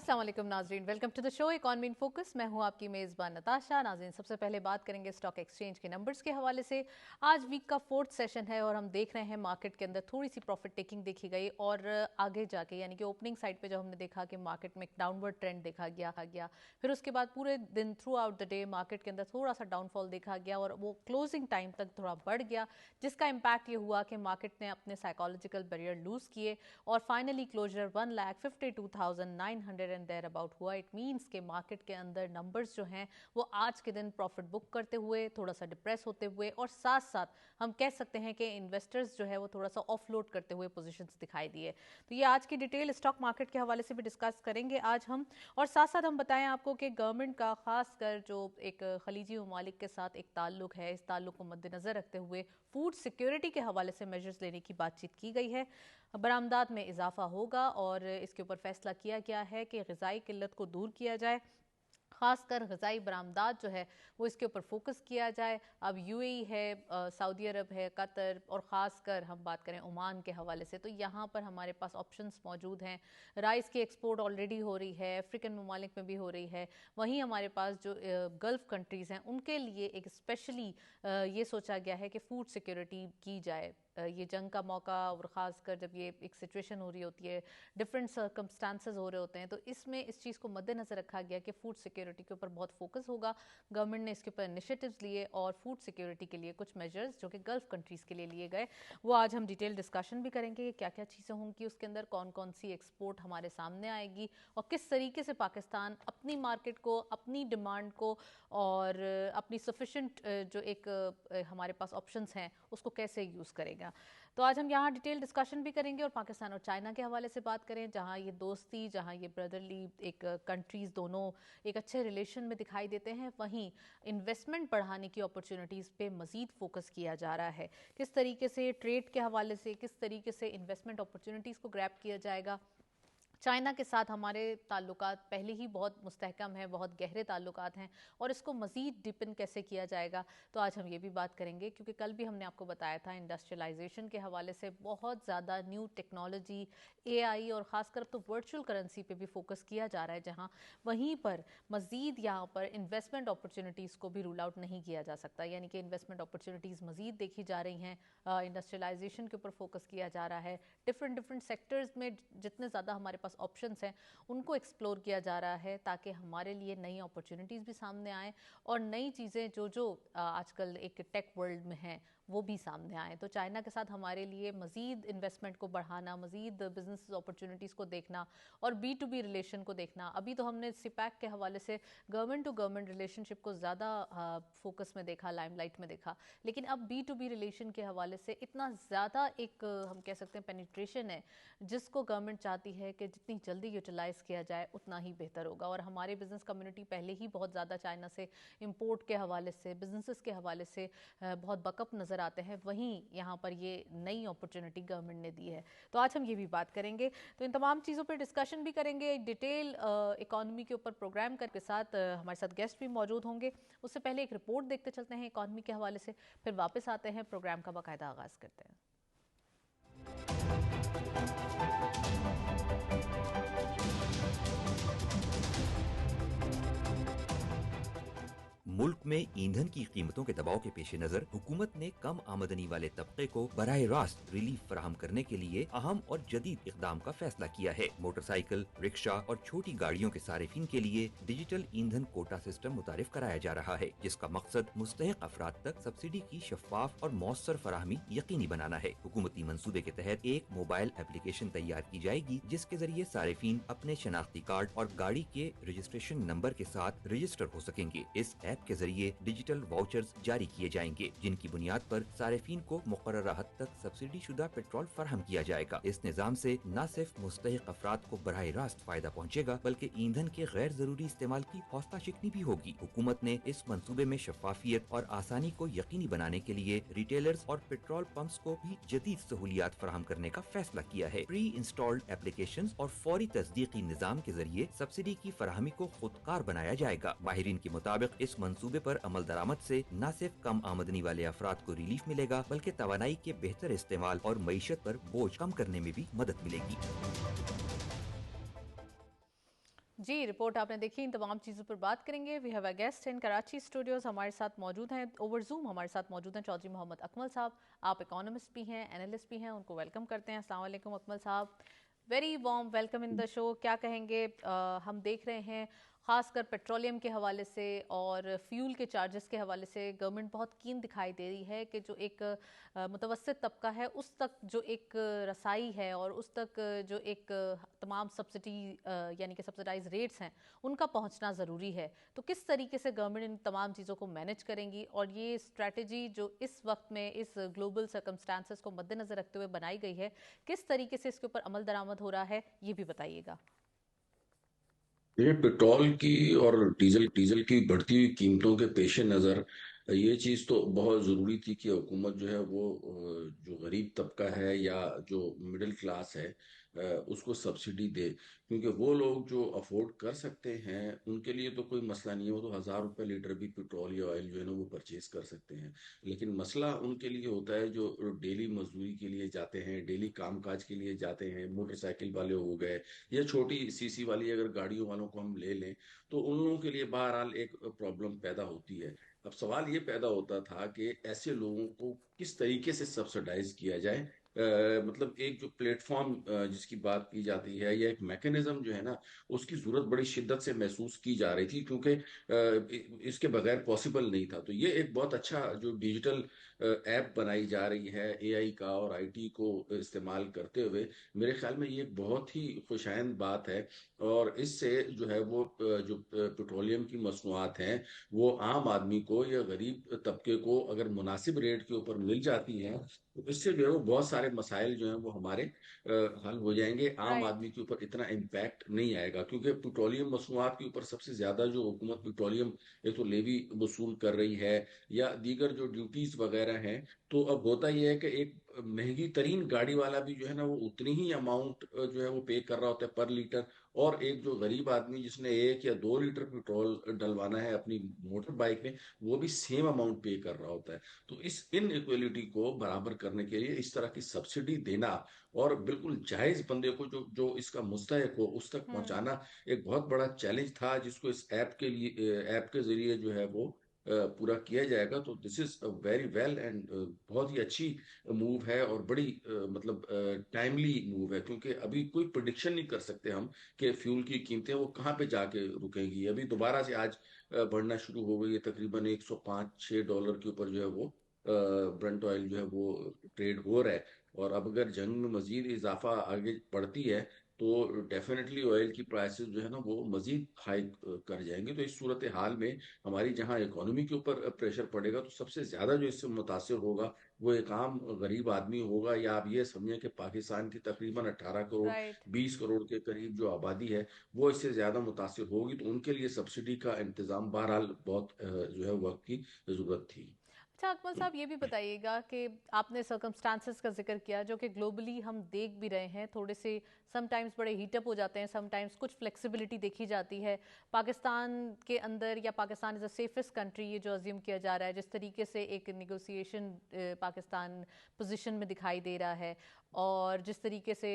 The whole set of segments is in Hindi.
अस्सलाम वालेकुम नाजरीन, welcome to the show economy in focus. मैं हूं आपकी मेज़बान नताशा। नाजरीन, सबसे पहले बात करेंगे स्टॉक एक्सचेंज के नंबर्स के हवाले से। आज वीक का फोर्थ सेशन है और हम देख रहे हैं मार्केट के अंदर थोड़ी सी प्रॉफिट टेकिंग देखी गई और आगे जाके यानी कि ओपनिंग साइड पे जो हमने देखा कि मार्केट में एक डाउनवर्ड ट्रेंड देखा गया, फिर उसके बाद पूरे दिन through out the day market के अंदर थोड़ा सा डाउनफॉल देखा गया और वो क्लोजिंग टाइम तक थोड़ा बढ़ गया, जिसका इम्पैक्ट ये हुआ कि मार्केट ने अपने साइकोलॉजिकल बैरियर लूज किए और finally closure 1,52,900 and there about हुआ। इट मींस के मार्केट के अंदर नंबर्स जो हैं वो आज के दिन प्रॉफिट बुक करते हुए थोड़ा सा डिप्रेस होते हुए और साथ साथ हम कह सकते हैं कि इन्वेस्टर्स जो है वो थोड़ा सा ऑफलोड करते हुए पोजीशंस दिखाई दिए। तो ये आज की डिटेल स्टॉक मार्केट के हवाले से भी डिस्कस करेंगे आज हम, और साथ साथ हम बताएं आपको कि गवर्नमेंट का खासकर जो एक खलीजी ममालिक के साथ एक ताल्लुक है, इस ताल्लुक को मद्देनजर रखते हुए फूड सिक्योरिटी के हवाले से मेजर्स लेने की बातचीत की गई है। बरामदात में इजाफा होगा और इसके ऊपर फैसला किया गया है कि ग़िज़ाई किल्लत को दूर किया जाए, खासकर ग़िज़ाई बरामदात जो है वो इसके ऊपर फोकस किया जाए। अब यूएई है, सऊदी अरब है, कतर और ख़ासकर हम बात करें ओमान के हवाले से, तो यहाँ पर हमारे पास ऑप्शंस मौजूद हैं। राइस की एक्सपोर्ट ऑलरेडी हो रही है, अफ्रीकन ममालिक में भी हो रही है। वहीं हमारे पास जो गल्फ़ कंट्रीज़ हैं उनके लिए एक स्पेशली ये सोचा गया है कि फूड सिक्योरिटी की जाए। ये जंग का मौका और ख़ासकर जब ये एक सिचुएशन हो रही होती है, डिफरेंट सर्कमस्टांसेस हो रहे होते हैं, तो इसमें इस चीज़ को मद्देनज़र रखा गया कि फूड सिक्योरिटी के ऊपर बहुत फोकस होगा। गवर्नमेंट ने इसके ऊपर इनिशिएटिव्स लिए और फूड सिक्योरिटी के लिए कुछ मेजर्स जो कि गल्फ़ कंट्रीज़ के लिए लिए गए, वो आज हम डिटेल डिस्कशन भी करेंगे कि क्या क्या चीज़ें होंगी उसके अंदर, कौन कौन सी एक्सपोर्ट हमारे सामने आएगी और किस तरीके से पाकिस्तान अपनी मार्केट को, अपनी डिमांड को और अपनी सफिशेंट जो एक हमारे पास ऑप्शंस हैं उसको कैसे यूज़ करेगा। तो आज हम यहाँ डिटेल डिस्कशन भी करेंगे और पाकिस्तान और चाइना के हवाले से बात करें, जहाँ ये दोस्ती, जहाँ ये ब्रदरली एक कंट्रीज़ दोनों एक अच्छे रिलेशन में दिखाई देते हैं, वहीं इन्वेस्टमेंट बढ़ाने की अपॉर्चुनिटीज़ पे मज़ीद फोकस किया जा रहा है। किस तरीके से ट्रेड के हवाले से, किस तरीके से इन्वेस्टमेंट अपॉर्चुनिटीज़ को ग्रैब किया जाएगा। चाइना के साथ हमारे ताल्लुकात पहले ही बहुत मुस्तहकम है, बहुत गहरे ताल्लुकात हैं और इसको मज़ीद डिपेंड कैसे किया जाएगा, तो आज हम ये भी बात करेंगे। क्योंकि कल भी हमने आपको बताया था इंडस्ट्रियलाइजेशन के हवाले से बहुत ज़्यादा न्यू टेक्नोलॉजी, एआई और ख़ासकर तो वर्चुअल करेंसी पे भी फोकस किया जा रहा है, जहाँ वहीं पर मज़ीद यहाँ पर इन्वेस्टमेंट अपॉर्चुनिटीज़ को भी रूल आउट नहीं किया जा सकता, यानी कि इन्वेस्टमेंट अपॉर्चुनिटीज़ मज़ीद देखी जा रही हैं। इंडस्ट्रियलाइजेशन के ऊपर फोकस किया जा रहा है, डिफरेंट सेक्टर्स में जितने ज़्यादा हमारे पास ऑप्शंस हैं उनको एक्सप्लोर किया जा रहा है, ताकि हमारे लिए नई अपॉर्चुनिटीज़ भी सामने आएँ और नई चीज़ें जो आजकल एक टेक वर्ल्ड में हैं वो भी सामने आए। तो चाइना के साथ हमारे लिए मज़ीद इन्वेस्टमेंट को बढ़ाना, मज़ीद बिजनेस अपॉर्चुनिटीज़ को देखना और B2B रिलेशन को देखना। अभी तो हमने सिपैक के हवाले से गवर्नमेंट टू गवर्नमेंट रिलेशनशिप को ज़्यादा फोकस में देखा, लाइमलाइट में देखा, लेकिन अब B2B रिलेशन के हवाले से इतना ज़्यादा एक हम कह सकते हैं पेनिट्रेशन है, जिसको गवर्नमेंट चाहती है कि जितनी जल्दी यूटिलाइज़ किया जाए उतना ही बेहतर होगा। और हमारे बिजनेस कम्युनिटी पहले ही बहुत ज़्यादा चाइना से इंपोर्ट के हवाले से, बिजनेसेस के हवाले से बहुत बकअप नज़र आते हैं, वहीं यहाँ पर ये नई अपॉर्चुनिटी गवर्नमेंट ने दी है। तो आज हम ये भी बात करेंगे, तो इन तमाम चीज़ों पर डिस्कशन भी करेंगे। एक डिटेल इकॉनमी के ऊपर प्रोग्राम करके साथ हमारे साथ गेस्ट भी मौजूद होंगे। उससे पहले एक रिपोर्ट देखते चलते हैं इकॉनमी के हवाले से, फिर वापस आते हैं, प्रोग्राम का बाकायदा आगाज़ करते हैं। मुल्क में ईंधन की कीमतों के दबाव के पेश नजर हुकूमत ने कम आमदनी वाले तबके को बराह रास्त रिलीफ फराहम करने के लिए अहम और जदीद इकदाम का फैसला किया है। मोटरसाइकिल, रिक्शा और छोटी गाड़ियों के सारिफिन के लिए डिजिटल ईंधन कोटा सिस्टम मुतारिफ कराया जा रहा है, जिसका मकसद मुस्तहिक अफराद तक सब्सिडी की शफाफ और मौसर फराहमी यकीनी बनाना है। हुकूमती मंसूबे के तहत एक मोबाइल एप्लीकेशन तैयार की जाएगी, जिसके जरिए सारिफिन अपने शनाख्ती कार्ड और गाड़ी के रजिस्ट्रेशन नंबर के साथ रजिस्टर हो सकेंगे। इस ऐप के जरिए डिजिटल वाउचर्स जारी किए जाएंगे, जिनकी बुनियाद पर सारिफिन को मुकर्ररा हद तक सब्सिडी शुदा पेट्रोल फराहम किया जाएगा। इस निजाम से न सिर्फ मुस्तहिक अफराद को बराह रास्त फायदा पहुँचेगा, बल्कि ईंधन के गैर जरूरी इस्तेमाल की हौसला शिकनी भी होगी। हुकूमत ने इस मंसूबे में शफाफियत और आसानी को यकीनी बनाने के लिए रिटेलर्स और पेट्रोल पंप्स को भी जदीद सहूलियात फराहम करने का फैसला किया है। प्री इंस्टॉल्ड एप्लीकेशन और फौरी तस्दीकी निजाम के जरिए सब्सिडी की फराहमी को खुदकार बनाया जाएगा। माहिरीन के मुताबिक इस मंसूबे पर अमल दरामद से न सिर्फ कम आमदनी वाले अफराद को रिलीफ मिलेगा, बल्कि तवानाई के बेहतर इस्तेमाल और मईशत पर बोझ कम करने में भी मदद मिलेगी। जी, रिपोर्ट आपने देखी, इन तमाम चीज़ों पर बात करेंगे। We have a guest in Karachi studios, हमारे साथ मौजूद हैं ओवर जूम, हमारे साथ मौजूद हैं चौधरी मोहम्मद अकमल साहब। आप इकोनॉमिस्ट भी हैं, एनालिस्ट भी हैं, उनको वेलकम करते हैं। अस्सलाम वालेकुम अकमल साहब, very warm welcome in the show. क्या कहेंगे, हम देख रहे हैं खासकर पेट्रोलियम के हवाले से और फ्यूल के चार्जेस के हवाले से गवर्नमेंट बहुत कीन दिखाई दे रही है कि जो एक मुतवस्सित तबका है उस तक जो एक रसाई है और उस तक जो एक तमाम सब्सिडी यानी कि सब्सिडाइज रेट्स हैं उनका पहुंचना ज़रूरी है। तो किस तरीके से गवर्नमेंट इन तमाम चीज़ों को मैनेज करेंगी और ये स्ट्रैटेजी जो इस वक्त में इस ग्लोबल सर्कमस्टांसेस को मद्देनज़र रखते हुए बनाई गई है, किस तरीके से इसके ऊपर अमल दरामद हो रहा है, ये भी बताइएगा। ये पेट्रोल की और डीजल डीजल की बढ़ती हुई कीमतों के पेश नज़र ये चीज़ तो बहुत ज़रूरी थी कि हुकूमत जो है वो जो गरीब तबका है या जो मिडिल क्लास है उसको सब्सिडी दे, क्योंकि वो लोग जो अफोर्ड कर सकते हैं उनके लिए तो कोई मसला नहीं है, वो तो 1,000 रुपये लीटर भी पेट्रोल या ऑयल जो है ना वो परचेज कर सकते हैं। लेकिन मसला उनके लिए होता है जो डेली मजदूरी के लिए जाते हैं, डेली कामकाज के लिए जाते हैं, मोटरसाइकिल वाले हो गए या छोटी सीसी वाली अगर गाड़ियों वालों को हम ले लें, तो उन लोगों के लिए बहरहाल एक प्रॉब्लम पैदा होती है। अब सवाल ये पैदा होता था कि ऐसे लोगों को किस तरीके से सब्सिडाइज किया जाए। मतलब एक जो प्लेटफॉर्म जिसकी बात की जाती है या एक मैकेनिज्म जो है ना, उसकी जरूरत बड़ी शिद्दत से महसूस की जा रही थी, क्योंकि इसके बगैर पॉसिबल नहीं था। तो ये एक बहुत अच्छा जो डिजिटल ऐप बनाई जा रही है एआई का और आईटी को इस्तेमाल करते हुए, मेरे ख्याल में ये एक बहुत ही खुशाइंद बात है। और इससे जो है वो जो पेट्रोलियम की मसनूआत हैं वो आम आदमी को या गरीब तबके को अगर मुनासिब रेट के ऊपर मिल जाती हैं, तो इससे जो है वो बहुत सारे मसाइल जो हैं वो हमारे हल हो जाएंगे। आम राइट। आदमी के ऊपर इतना इम्पैक्ट नहीं आएगा, क्योंकि पेट्रोलियम मसनूआत के ऊपर सबसे ज्यादा जो हुकूमत पेट्रोलियम एक तो लेवी वसूल कर रही है या दीगर जो ड्यूटीज वगैरह हैं। तो अब होता यह है कि एक महंगी तरीन गाड़ी वाला भी जो है ना वो उतनी ही अमाउंट जो है वो पे कर रहा होता है पर लीटर, और एक जो गरीब आदमी जिसने 1 या 2 लीटर पेट्रोल डलवाना है अपनी मोटर बाइक में, वो भी सेम अमाउंट पे कर रहा होता है। तो इस इन इक्वलिटी को बराबर करने के लिए इस तरह की सब्सिडी देना और बिल्कुल जायज बंदे को जो जो इसका मुस्तहिक हो उस तक हम्म। पहुंचाना एक बहुत बड़ा चैलेंज था, जिसको इस ऐप के जरिए जो है वो पूरा किया जाएगा। तो this is very well and बहुत ही अच्छी मूव है और बड़ी मतलब टाइमली मूव है, क्योंकि अभी कोई प्रिडिक्शन नहीं कर सकते हम कि फ्यूल की कीमतें वो कहाँ पे जाके रुकेंगी। अभी दोबारा से आज बढ़ना शुरू हो गई है, तकरीबन 105-106 डॉलर के ऊपर जो है वो ब्रेंट ऑयल जो है वो ट्रेड हो रहा है। और अब अगर जंग में मजीद इजाफा आगे बढ़ती है तो डेफिनेटली ऑयल की प्राइसेस जो है ना वो मजीद हाई कर जाएंगे। तो इस सूरत हाल में हमारी जहां इकोनॉमी के ऊपर प्रेशर पड़ेगा, तो सबसे ज्यादा जो इससे मुतासिर होगा वो एक आम गरीब आदमी होगा। या आप ये समझें कि पाकिस्तान की तकरीबन 18 करोड़ राइट। 20 करोड़ के करीब जो आबादी है वो इससे ज्यादा मुतासिर होगी। तो उनके लिए सब्सिडी का इंतजाम बहरहाल बहुत जो है वक्त की जरूरत थी। अच्छा अकमल साहब, ये भी बताइएगा कि आपने सर्कमस्टांसेस का जिक्र किया जो कि ग्लोबली हम देख भी रहे हैं, थोड़े से समटाइम्स बड़े हीटअप हो जाते हैं, समटाइम्स कुछ फ्लेक्सिबिलिटी देखी जाती है पाकिस्तान के अंदर, या Pakistan is a safest country ये जो अज्यूम किया जा रहा है, जिस तरीके से एक निगोसिएशन पाकिस्तान पोजीशन में दिखाई दे रहा है और जिस तरीके से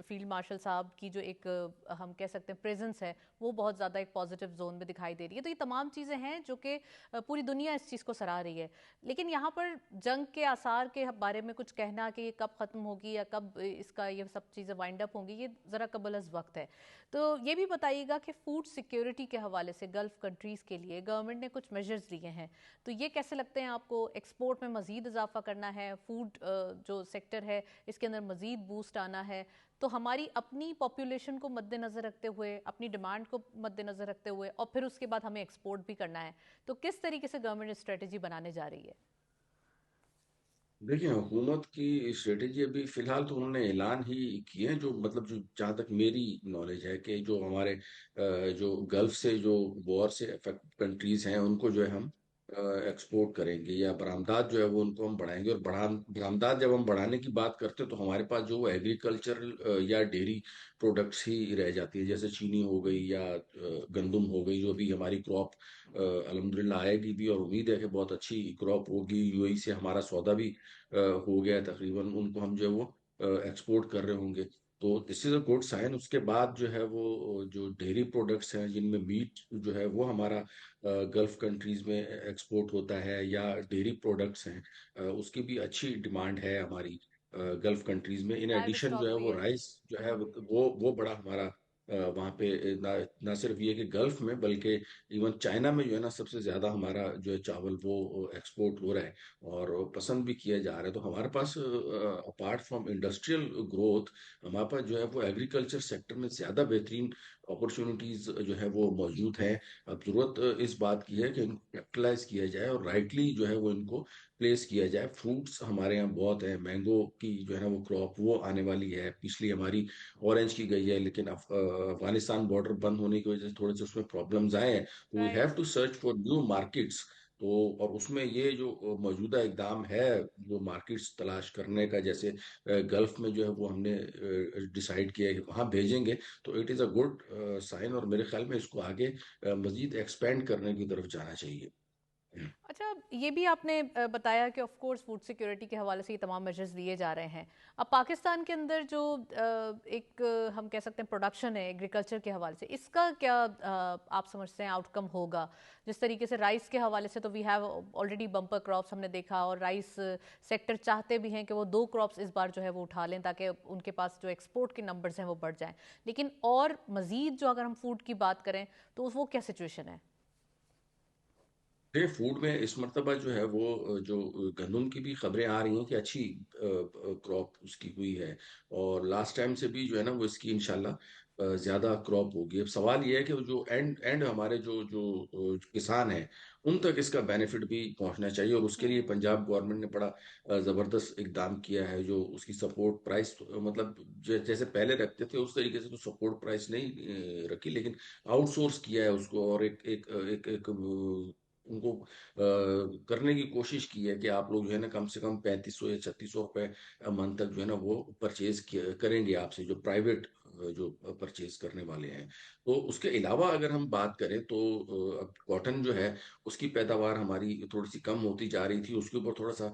फील्ड मार्शल साहब की जो एक हम कह सकते हैं प्रेजेंस है वो बहुत ज़्यादा एक पॉजिटिव जोन में दिखाई दे रही है। तो ये तमाम चीज़ें हैं जो कि पूरी दुनिया इस चीज़ को सराह रही है। लेकिन यहाँ पर जंग के आसार के बारे में कुछ कहना कि ये कब ख़त्म होगी या कब इसका ये सब चीज़ें वाइंड अप होंगी, ये ज़रा कबल अज़ वक्त है। तो ये भी बताइएगा कि फूड सिक्योरिटी के हवाले से गल्फ़ कंट्रीज़ के लिए गवर्नमेंट ने कुछ मेजर्स लिए हैं, तो ये कैसे लगते हैं आपको? एक्सपोर्ट में मज़ीद इजाफा करना है, फूड जो सेक्टर है इसके अंदर मज़ीद बूस्ट आना है, तो हमारी अपनी पॉपुलेशन को मद्देनज़र रखते हुए, अपनी डिमांड को मद्देनज़र रखते हुए और फिर उसके बाद हमें एक्सपोर्ट भी करना है, तो किस तरीके से गवर्नमेंट स्ट्रेटजी बनाने जा रही है? देखिए, हुकूमत की स्ट्रेटेजी अभी फिलहाल तो उन्होंने ऐलान ही किए हैं, जो मतलब जो जहाँ तक मेरी नॉलेज है कि जो हमारे जो गल्फ से जो वॉर से अफेक्ट कंट्रीज हैं उनको जो है हम एक्सपोर्ट करेंगे या बरामदात जो है वो उनको हम बढ़ाएंगे। और बरामदात जब हम बढ़ाने की बात करते हैं तो हमारे पास जो एग्रीकल्चरल या डेयरी प्रोडक्ट्स ही रह जाती है, जैसे चीनी हो गई या गंदम हो गई, जो भी हमारी क्रॉप अल्हम्दुलिल्लाह आएगी भी और उम्मीद है कि बहुत अच्छी क्रॉप होगी। यूएई से हमारा सौदा भी हो गया है तकरीबन, उनको हम जो है वो एक्सपोर्ट कर रहे होंगे। तो this is a good sign. उसके बाद जो है वो जो डेयरी प्रोडक्ट्स हैं जिनमें मीट जो है वो हमारा गल्फ कंट्रीज में एक्सपोर्ट होता है, या डेयरी प्रोडक्ट्स हैं, उसकी भी अच्छी डिमांड है हमारी गल्फ कंट्रीज में। इन लाइव एडिशन जो स्टॉक है भी वो है। राइस जो है वो बड़ा हमारा वहाँ पे ना सिर्फ ये कि गल्फ में, बल्कि इवन चाइना में जो है ना सबसे ज्यादा हमारा जो है चावल वो एक्सपोर्ट हो रहा है और पसंद भी किया जा रहा है। तो हमारे पास अपार्ट फ्रॉम इंडस्ट्रियल ग्रोथ, हमारे पास जो है वो एग्रीकल्चर सेक्टर में ज्यादा बेहतरीन अपॉर्चुनिटीज जो है वो मौजूद है। अब जरूरत इस बात की है कि इनको कैपिटलाइज किया जाए और राइटली जो है वो इनको प्लेस किया जाए। फ्रूट्स हमारे यहाँ बहुत है, मैंगो की जो है ना वो क्रॉप वो आने वाली है। पिछली हमारी ऑरेंज की गई है, लेकिन अफगानिस्तान बॉर्डर बंद होने की वजह से थोड़े से उसमें प्रॉब्लम्स आए हैं, तो we have right. To search for new markets. तो और उसमें ये जो मौजूदा इकदाम है जो मार्केट्स तलाश करने का, जैसे गल्फ में जो है वो हमने डिसाइड किया है कि वहाँ भेजेंगे, तो it is a good sign. और मेरे ख्याल में इसको आगे मजीद एक्सपेंड करने की तरफ जाना चाहिए। अच्छा, ये भी आपने बताया कि ऑफ कोर्स फूड सिक्योरिटी के हवाले से ये तमाम मेजर्स लिए जा रहे हैं। अब पाकिस्तान के अंदर जो एक हम कह सकते हैं प्रोडक्शन है एग्रीकल्चर के हवाले से, इसका क्या आप समझते हैं आउटकम होगा? जिस तरीके से राइस के हवाले से तो we have already bumper crops हमने देखा, और राइस सेक्टर चाहते भी हैं कि वो 2 क्रॉप्स इस बार जो है वो उठा लें ताकि उनके पास जो एक्सपोर्ट के नंबर्स हैं वो बढ़ जाएं। लेकिन और मजीद जो अगर हम फूड की बात करें तो वो क्या सिचुएशन है? ये फूड में इस मर्तबा जो है वो जो गंदम की भी खबरें आ रही हैं कि अच्छी क्रॉप उसकी हुई है, और लास्ट टाइम से भी जो है ना वो इसकी इंशाल्लाह ज्यादा क्रॉप होगी। अब सवाल ये है कि वो जो एंड एंड हमारे जो जो किसान हैं उन तक इसका बेनिफिट भी पहुंचना चाहिए, और उसके लिए हम्म। पंजाब गवर्नमेंट ने बड़ा जबरदस्त इकदाम किया है। जो उसकी सपोर्ट प्राइस मतलब जैसे पहले रखते थे उस तरीके से तो सपोर्ट प्राइस नहीं रखी, लेकिन आउटसोर्स किया है उसको, और एक उनको करने की कोशिश की है कि आप लोग जो है ना कम से कम 3500 या 3600 रुपए मंथ तक जो है ना वो परचेज करेंगे आपसे, जो प्राइवेट जो परचेज करने वाले हैं। तो उसके अलावा अगर हम बात करें तो अब कॉटन जो है उसकी पैदावार हमारी थोड़ी सी कम होती जा रही थी, उसके ऊपर थोड़ा सा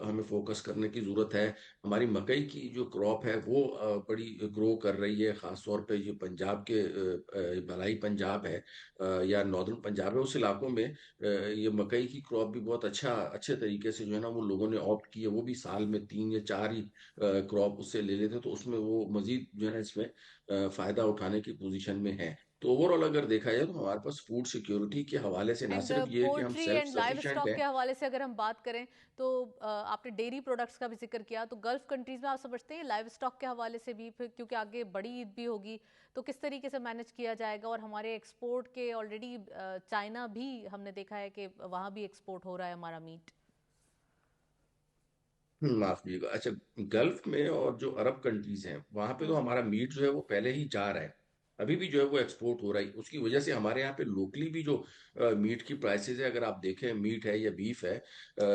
हमें फोकस करने की जरूरत है। हमारी मकई की जो क्रॉप है वो बड़ी ग्रो कर रही है, खास तौर पे जो पंजाब के भलाई पंजाब है या नॉर्दर्न पंजाब है, उस इलाकों में ये मकई की क्रॉप भी बहुत अच्छे तरीके से जो है ना वो लोगों ने ऑप्ट की है। वो भी साल में 3 या 4 ही क्रॉप उससे ले लेते, तो उसमें वो मजीद जो है ना इसमें फायदा उठाने की पोजीशन में है। तो ओवरऑल अगर देखा जाए तो हमारे पास फूड सिक्योरिटी के हवाले से ना एंड सिर्फ ये कि हम poultry self and live sufficient stock हैं। के हवाले से अगर हम बात करें तो आपने डेयरी प्रोडक्ट्स का भी जिक्र किया, तो गल्फ कंट्रीज में आप समझते हैं लाइव स्टॉक के हवाले से भी, फिर क्योंकि आगे बड़ी ईद भी होगी, तो किस तरीके से मैनेज किया जाएगा? और हमारे एक्सपोर्ट के ऑलरेडी चाइना भी हमने देखा है कि वहाँ भी एक्सपोर्ट हो रहा है हमारा मीट। माफ कीजिएगा, अच्छा, गल्फ में और जो अरब कंट्रीज हैं वहां पे तो हम्म। हमारा मीट जो है वो पहले ही जा रहा है, अभी भी जो है वो एक्सपोर्ट हो रहा है। उसकी वजह से हमारे यहाँ पे लोकली भी जो मीट की प्राइसेस है, अगर आप देखें मीट है या बीफ है,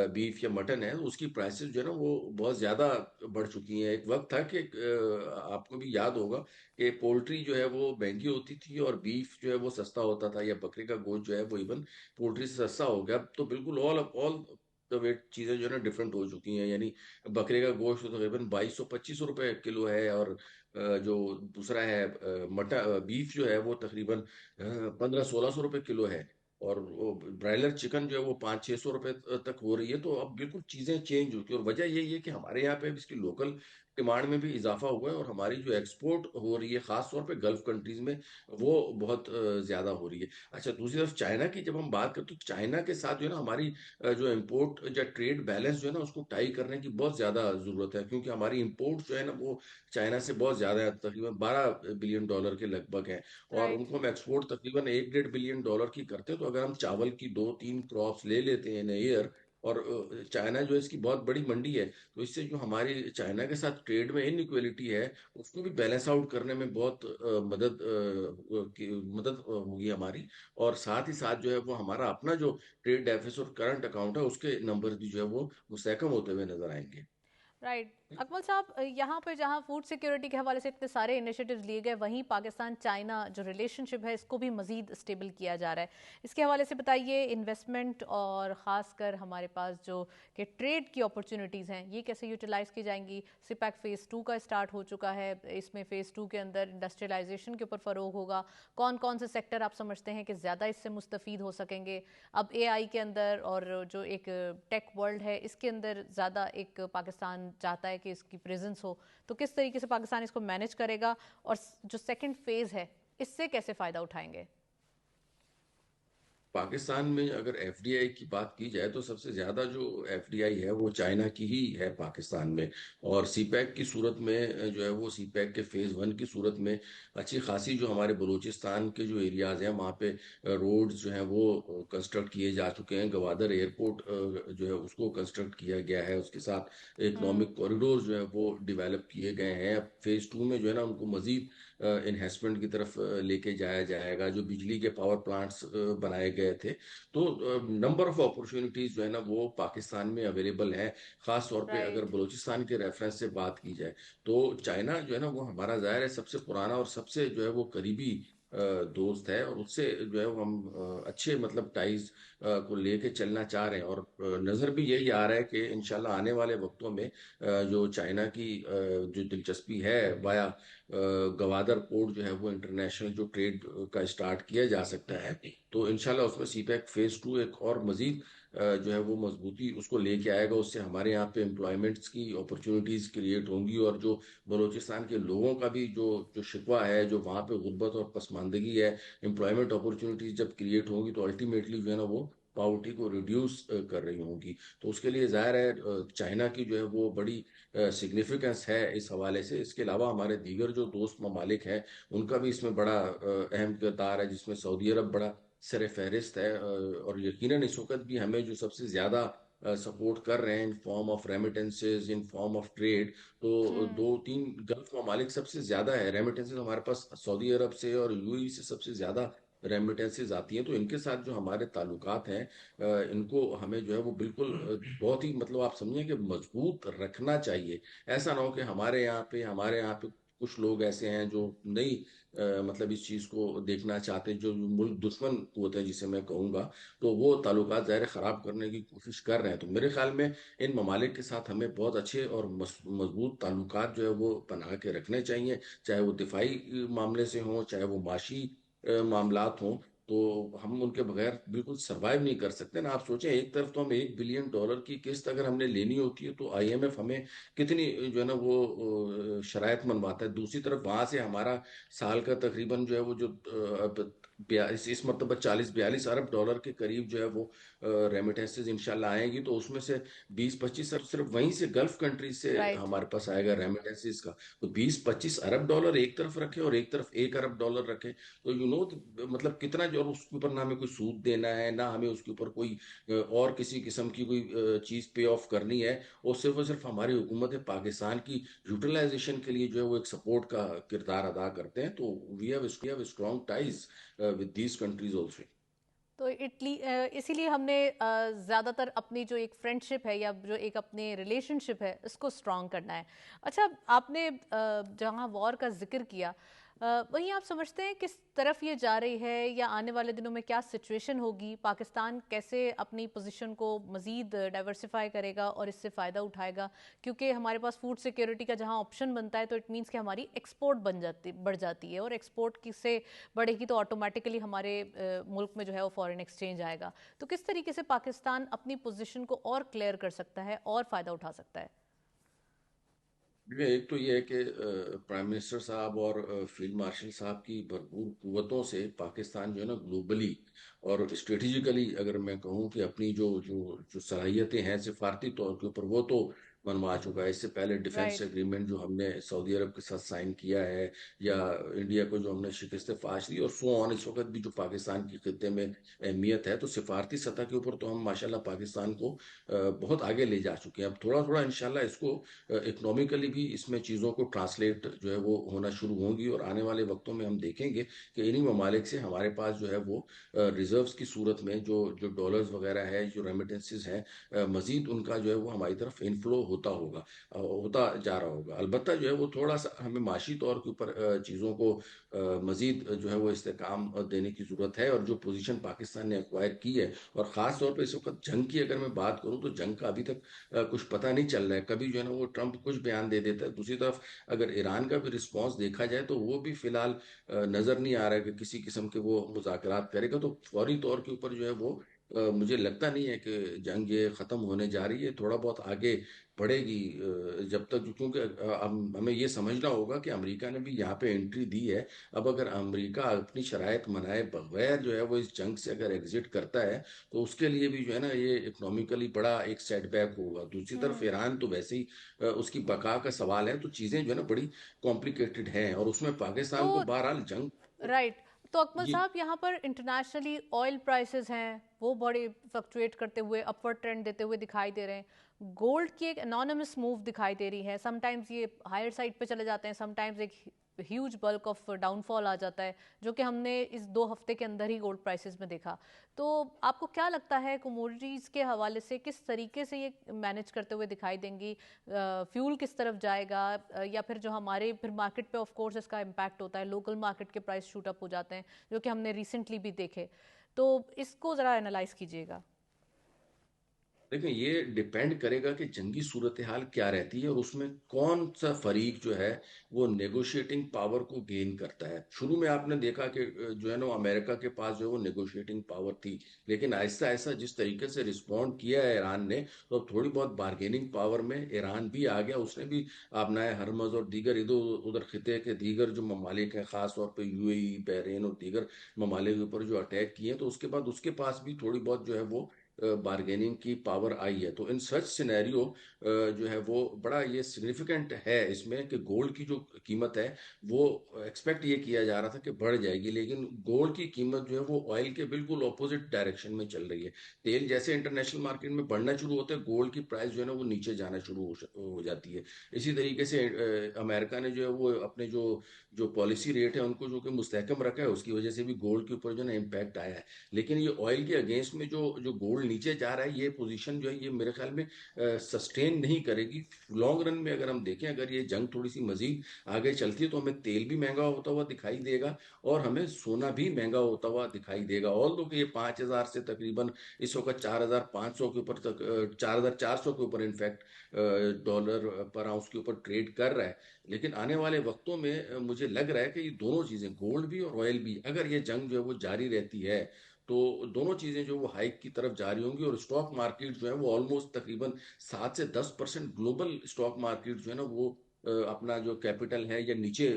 बीफ या मटन है, तो उसकी प्राइसेस जो है ना वो बहुत ज्यादा बढ़ चुकी हैं। एक वक्त था कि आपको भी याद होगा कि पोल्ट्री जो है वो महंगी होती थी और बीफ जो है वो सस्ता होता था, या बकरे का गोश्त जो है वो इवन पोल्ट्री से सस्ता हो गया। अब तो बिल्कुल ऑल द वेट चीजें जो है ना डिफरेंट हो चुकी हैं। यानी बकरे का गोश्त तो तकरीबन 2200-2500 रुपए किलो है, और जो दूसरा है मटन बीफ जो है वो तकरीबन 1500-1600 रुपए किलो है, और वो ब्रायलर चिकन जो है वो 500-600 रुपए तक हो रही है। तो अब बिल्कुल चीजें चेंज होती है, और वजह यही है कि हमारे यहाँ पे इसकी लोकल डिमांड में भी इजाफा हुआ है, और हमारी जो एक्सपोर्ट हो रही है खास तौर पे गल्फ कंट्रीज में वो बहुत ज्यादा हो रही है। अच्छा, दूसरी तरफ चाइना की जब हम बात करते तो चाइना के साथ जो है ना हमारी जो इम्पोर्ट या ट्रेड बैलेंस जो है ना उसको टाई करने की बहुत ज्यादा जरूरत है, क्योंकि हमारी इम्पोर्ट जो है ना वो चाइना से बहुत ज्यादा है, तकरीबन $12 बिलियन के लगभग है, और राइट। उनको हम एक्सपोर्ट तकरीबन 1-1.5 बिलियन की करते हैं। तो अगर हम चावल की 2-3 क्रॉप्स ले लेते हैं इन ईयर, और चाइना जो है इसकी बहुत बड़ी मंडी है, तो इससे जो हमारी चाइना के साथ ट्रेड में इनइक्वलिटी है उसको भी बैलेंस आउट करने में बहुत मदद होगी हमारी। और साथ ही साथ जो है वो हमारा अपना जो ट्रेड डेफिसिट और करंट अकाउंट है उसके नंबर भी जो है वो मुस्तकम होते हुए नजर आएंगे। राइट। अकमल साहब, यहाँ पे जहाँ फूड सिक्योरिटी के हवाले से इतने सारे इनिशिएटिव्स लिए गए, वहीं पाकिस्तान चाइना जो रिलेशनशिप है इसको भी मजीद स्टेबल किया जा रहा है। इसके हवाले से बताइए, इन्वेस्टमेंट और ख़ासकर हमारे पास जो कि ट्रेड की अपॉर्चुनिटीज़ हैं ये कैसे यूटिलाइज़ की जाएंगी। सिपैक फ़ेज़ 2 का स्टार्ट हो चुका है, इसमें फ़ेज़ 2 के अंदर इंडस्ट्रियलाइजेशन के ऊपर फ़रोग होगा। कौन कौन से सेक्टर आप समझते हैं कि ज़्यादा इससे मुस्तफ़ीद हो सकेंगे? अब एआई के अंदर और जो एक टेक वर्ल्ड है इसके अंदर ज़्यादा एक पाकिस्तान चाहता है कि इसकी प्रेजेंस हो, तो किस तरीके से पाकिस्तान इसको मैनेज करेगा और जो सेकंड फेज है इससे कैसे फ़ायदा उठाएंगे? पाकिस्तान में अगर एफडीआई की बात की जाए तो सबसे ज्यादा जो एफडीआई है वो चाइना की ही है पाकिस्तान में। और सीपैक की सूरत में जो है वो सीपैक के फेज 1 की सूरत में अच्छी खासी जो हमारे बलूचिस्तान के जो एरियाज हैं वहाँ पे रोड्स जो हैं वो कंस्ट्रक्ट किए जा चुके हैं। गवादर एयरपोर्ट जो है उसको कंस्ट्रक्ट किया गया है, उसके साथ हम्म। इकोनॉमिक कॉरिडोर जो है वो डेवलप किए गए हैं। अब फेज 2 में जो है ना उनको मजीद इन्वेस्टमेंट की तरफ लेके जाया जाएगा। जो बिजली के पावर प्लांट्स बनाए गए थे, तो नंबर ऑफ अपॉर्चुनिटीज जो है ना वो पाकिस्तान में अवेलेबल है। खास तौर पे अगर राइट। बलूचिस्तान के रेफरेंस से बात की जाए तो चाइना जो है ना वो हमारा जाहिर है सबसे पुराना और सबसे जो है वो करीबी दोस्त है। और उससे जो है वो हम अच्छे मतलब टाइज को लेके चलना चाह रहे हैं। और नज़र भी यही आ रहा है कि इंशाल्लाह आने वाले वक्तों में जो चाइना की जो दिलचस्पी है वाया गवादर पोर्ट जो है वो इंटरनेशनल जो ट्रेड का स्टार्ट किया जा सकता है। तो इंशाल्लाह उसमें सीपैक फेज 2 एक और मजीद जो है वो मजबूती उसको लेके आएगा। उससे हमारे यहाँ पे एम्प्लॉयमेंट्स की अपॉर्चुनिटीज क्रिएट होंगी। और जो बलूचिस्तान के लोगों का भी जो जो शिकवा है, जो वहाँ पे गुर्बत और पसमानदगी है, एम्प्लॉयमेंट अपॉर्चुनिटीज जब क्रिएट होंगी तो अल्टीमेटली जो है ना वो पावर्टी को रिड्यूस कर रही होंगी। तो उसके लिए जाहिर है चाइना की जो है वो बड़ी सिग्निफिकेंस है इस हवाले से। इसके अलावा हमारे दीगर जो दोस्त ममालिक हैं उनका भी इसमें बड़ा अहम किरदार है, जिसमें सऊदी अरब बड़ा सर फहरिस्त है। और यकीनन इस वक्त भी हमें जो सबसे ज्यादा सपोर्ट कर रहे हैं in form of remittances, in form of trade, तो हम्म। दो तीन गल्फ ममालिक सबसे ज्यादा है रेमिटेंसेस हमारे पास। सऊदी अरब से और यूएई से सबसे ज्यादा रेमिटेंसेस आती हैं। तो इनके साथ जो हमारे ताल्लुकात हैं इनको हमें जो है वो बिल्कुल बहुत ही मतलब आप समझें कि मजबूत रखना चाहिए। ऐसा ना हो कि हमारे यहाँ पे कुछ लोग ऐसे हैं जो नहीं मतलब इस चीज को देखना चाहते, जो मुल्क दुश्मन कुव्वत है जिसे मैं कहूंगा, तो वो ताल्लुकात ज़ाहिर है खराब करने की कोशिश कर रहे हैं। तो मेरे ख्याल में इन ममालिक के साथ हमें बहुत अच्छे और मजबूत ताल्लुकात जो है वो बना के रखने चाहिए। चाहे वो दिफाई मामले से हों, चाहे वो माशी मामलात हों। तो हम उनके बगैर बिल्कुल सरवाइव नहीं कर सकते ना। आप सोचें, एक तरफ तो हम $1 बिलियन की किस्त अगर हमने लेनी होती है तो आईएमएफ हमें कितनी जो है ना वो शराइत मनवाता है। दूसरी तरफ वहां से हमारा साल का तकरीबन जो है वो जो अब इस मरतबा $40-42 अरब के करीब जो है वो रेमिटेंसेज इंशाल्लाह आएंगी। तो उसमें से 20-25 अरब सिर्फ वहीं से गल्फ कंट्रीज से राइट। हमारे पास आएगा रेमिटेंसेज का। तो $20-25 अरब एक तरफ रखे और एक तरफ $1 अरब रखे, तो मतलब कितना जो, और उसके ऊपर ना हमें कोई सूद देना है, ना हमें उसके ऊपर कोई और किसी किस्म की कोई चीज पे ऑफ करनी है। और सिर्फ हमारी हुकूमत पाकिस्तान की यूटिलाइजेशन के लिए जो है वो एक सपोर्ट का किरदार अदा करते हैं। तो we have strong ties with these countries also. तो इसीलिए हमने ज़्यादातर अपनी जो एक फ्रेंडशिप है या जो एक अपने रिलेशनशिप है इसको स्ट्रॉन्ग करना है। अच्छा, आपने जहाँ वॉर का जिक्र किया, वहीं आप समझते हैं किस तरफ ये जा रही है या आने वाले दिनों में क्या सिचुएशन होगी? पाकिस्तान कैसे अपनी पोजीशन को मज़ीद डाइवर्सिफाई करेगा और इससे फ़ायदा उठाएगा? क्योंकि हमारे पास फूड सिक्योरिटी का जहाँ ऑप्शन बनता है तो इट मीन्स कि हमारी एक्सपोर्ट बढ़ जाती है, और एक्सपोर्ट की से बढ़ेगी तो ऑटोमेटिकली हमारे मुल्क में जो है वो फॉरेन एक्सचेंज आएगा। तो किस तरीके से पाकिस्तान अपनी पोजीशन को और क्लियर कर सकता है और फ़ायदा उठा सकता है? देखिए, एक तो ये है कि प्राइम मिनिस्टर साहब और फील्ड मार्शल साहब की भरपूर कुव्वतों से पाकिस्तान जो है ना ग्लोबली और स्ट्रेटेजिकली अगर मैं कहूँ कि अपनी जो जो जो सलाहियतें हैं सिफारती तौर के ऊपर वो तो मनवा चुका है। इससे पहले डिफेंस राइट। एग्रीमेंट जो हमने सऊदी अरब के साथ साइन किया है, या इंडिया को जो हमने शिकस्त फाश दी, और सो ऑन। इस वक्त भी जो पाकिस्तान की खित्ते में अहमियत है, तो सिफारती सतह के ऊपर तो हम माशाल्लाह पाकिस्तान को बहुत आगे ले जा चुके हैं। अब थोड़ा थोड़ा इंशाल्लाह इसको इकोनॉमिकली भी इसमें चीज़ों को ट्रांसलेट जो है वो होना शुरू होंगी। और आने वाले वक्तों में हम देखेंगे कि इन्हीं ममालिक से हमारे पास जो है वो रिजर्व्स की सूरत में जो जो डॉलर्स वगैरह है, जो रेमिटेंसेस हैं, मजीद उनका जो है वो हमारी तरफ इनफ्लो होता जा रहा होगा। अलबत्ता जो है वो थोड़ा सा हमें माशी तौर के ऊपर चीज़ों को मजीद जो है वो इस्तेकाम देने की ज़रूरत है। और जो पोजीशन पाकिस्तान ने एक्वायर की है, और ख़ास तौर पे इस वक्त जंग की अगर मैं बात करूं, तो जंग का अभी तक कुछ पता नहीं चल रहा है। कभी जो है ना वो ट्रंप कुछ बयान दे देता है, दूसरी तरफ अगर ईरान का भी रिस्पॉन्स देखा जाए तो वो भी फिलहाल नज़र नहीं आ रहा है कि किसी किस्म के वो मुज़ाकरात करेगा। तो फौरी तौर के ऊपर जो है वो मुझे लगता नहीं है कि जंग ये ख़त्म होने जा रही है। थोड़ा बहुत आगे बढ़ेगी जब तक, क्योंकि हमें ये समझना होगा कि अमेरिका ने भी यहाँ पे एंट्री दी है। अब अगर अमेरिका अपनी शराइत मनाए बगैर जो है वो इस जंग से अगर एग्जिट करता है, तो उसके लिए भी जो है ना ये इकोनॉमिकली बड़ा एक सेटबैक होगा। दूसरी तरफ हम्म। ईरान तो वैसे ही उसकी बका का सवाल है। तो चीज़ें जो है ना बड़ी कॉम्प्लिकेटेड हैं, और उसमें पाकिस्तान को तो बहरहाल जंग राइट, तो अकमल ये साहब यहाँ पर इंटरनेशनली ऑयल प्राइसेस हैं वो बड़े फ्लक्चुएट करते हुए अपवर्ड ट्रेंड देते हुए दिखाई दे रहे हैं। गोल्ड की एक एनोनिमस मूव दिखाई दे रही है, समटाइम्स ये हायर साइड पे चले जाते हैं, समटाइम्स एक ह्यूज बल्क ऑफ डाउनफॉल आ जाता है, जो कि हमने इस 2 हफ्ते के अंदर ही गोल्ड प्राइसेस में देखा। तो आपको क्या लगता है कमोडिटीज़ के हवाले से किस तरीके से ये मैनेज करते हुए दिखाई देंगी? फ्यूल किस तरफ जाएगा, या फिर जो हमारे फिर मार्केट पे ऑफ कोर्स इसका इम्पैक्ट होता है, लोकल मार्केट के प्राइस शूट अप हो जाते हैं, जो कि हमने रिसेंटली भी देखे। तो इसको ज़रा एनालाइज कीजिएगा। देखिए, ये डिपेंड करेगा कि जंगी सूरत हाल क्या रहती है, और उसमें कौन सा फरीक जो है वो नेगोशिएटिंग पावर को गेन करता है। शुरू में आपने देखा कि जो है ना अमेरिका के पास जो है वो नेगोशिएटिंग पावर थी, लेकिन आहिस्ता आहिस्ता जिस तरीके से रिस्पॉन्ड किया है ईरान ने, तो अब थोड़ी बहुत बार्गेनिंग पावर में ईरान भी आ गया। उसने भी अपनाए हरमज और दीगर इधर उधर खिते के दीगर जो ममालिक हैं, खास तौर पर यूएई, बहरीन और दीगर ममालिक के ऊपर जो अटैक किए हैं, तो उसके बाद उसके पास भी थोड़ी बहुत जो है वो बार्गेनिंग की पावर आई है। तो इन सच सिनेरियो जो है वो बड़ा ये सिग्निफिकेंट है इसमें कि गोल्ड की जो कीमत है वो एक्सपेक्ट ये किया जा रहा था कि बढ़ जाएगी, लेकिन गोल्ड की कीमत जो है वो ऑयल के बिल्कुल ऑपोजिट डायरेक्शन में चल रही है। तेल जैसे इंटरनेशनल मार्केट में बढ़ना शुरू होता है, गोल्ड की प्राइस जो है ना वो नीचे जाना शुरू हो जाती है। इसी तरीके से अमेरिका ने जो है वो अपने जो जो पॉलिसी रेट है उनको जो कि मुस्तहकम रखा है, उसकी वजह से भी गोल्ड के ऊपर जो है ना इम्पैक्ट आया है। लेकिन ये ऑयल के अगेंस्ट में जो जो गोल्ड नीचे जा रहा है, ये पोजीशन जो है ये मेरे ख्याल में सस्टेन नहीं करेगी लॉन्ग रन में। अगर हम देखें, अगर ये जंग थोड़ी सी मजीद आगे चलती है, तो हमें तेल भी महंगा होता हुआ दिखाई देगा, और हमें सोना भी महंगा होता हुआ दिखाई देगा। ऑल दो कि ये 5,000 से तकरीबन इस वक्त 4,500 के ऊपर तक, 4,400 के ऊपर इनफैक्ट डॉलर पर आउंस के ऊपर ट्रेड कर रहा है। लेकिन आने वाले वक्तों में मुझे लग रहा है कि ये दोनों चीजें, गोल्ड भी और ऑयल भी, अगर ये जंग जो है वो जारी रहती है, तो दोनों चीजें जो वो हाइक की तरफ जारी होंगी। और स्टॉक मार्केट जो है वो ऑलमोस्ट तकरीबन 7 से 10% ग्लोबल स्टॉक मार्केट जो है ना वो अपना जो कैपिटल है या नीचे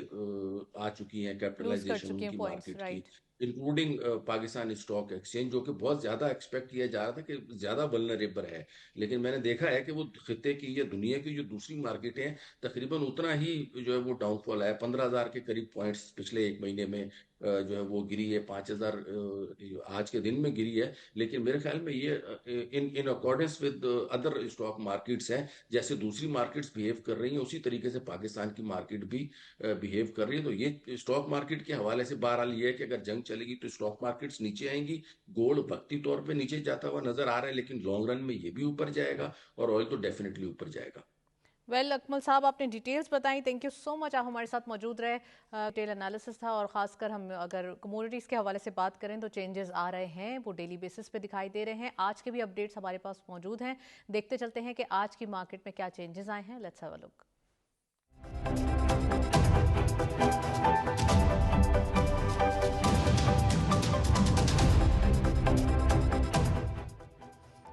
आ चुकी है लूज कर कैपिटलाइजेशन चुके हैं उनकी पॉइंट्स, मार्केट की, right. Including Pakistan stock exchange, जो कि बहुत ज्यादा एक्सपेक्ट किया जा रहा था कि ज्यादा वल्नरेबल है। लेकिन मैंने देखा है कि वो खिते की या दुनिया की जो दूसरी मार्केटें हैं, तकरीबन उतना ही जो है वो डाउनफॉल है। 15,000 के करीब पॉइंट्स पिछले एक महीने में जो है वो गिरी है। 5,000 आज के दिन में गिरी है। लेकिन मेरे ख्याल में ये in in accordance with other stock markets हैं, जैसे दूसरी मार्केट्स बिहेव कर रही हैं उसी तरीके से पाकिस्तान की मार्केट भी बिहेव कर रही है। तो ये स्टॉक मार्केट के हवाले से बहरहाल ये है कि अगर जंग चलेगी तो स्टॉक मार्केट्स नीचे आएंगी। गोल्ड वक्ती तौर पे नीचे जाता हुआ नजर आ रहा है, लेकिन लॉन्ग रन में ये भी ऊपर जाएगा, और ऑयल तो डेफिनेटली ऊपर जाएगा। वेल अकमल साहब, आपने डिटेल्स बताई, थैंक यू सो मच, आप हमारे साथ मौजूद रहे। डिटेल एनालिसिस था, और ख़ासकर हम अगर कमोडिटीज़ के हवाले से बात करें तो चेंजेस आ रहे हैं, वो डेली बेसिस पे दिखाई दे रहे हैं। आज के भी अपडेट्स हमारे पास मौजूद हैं, देखते चलते हैं कि आज की मार्केट में क्या चेंजेस आए हैं। Let's have a look.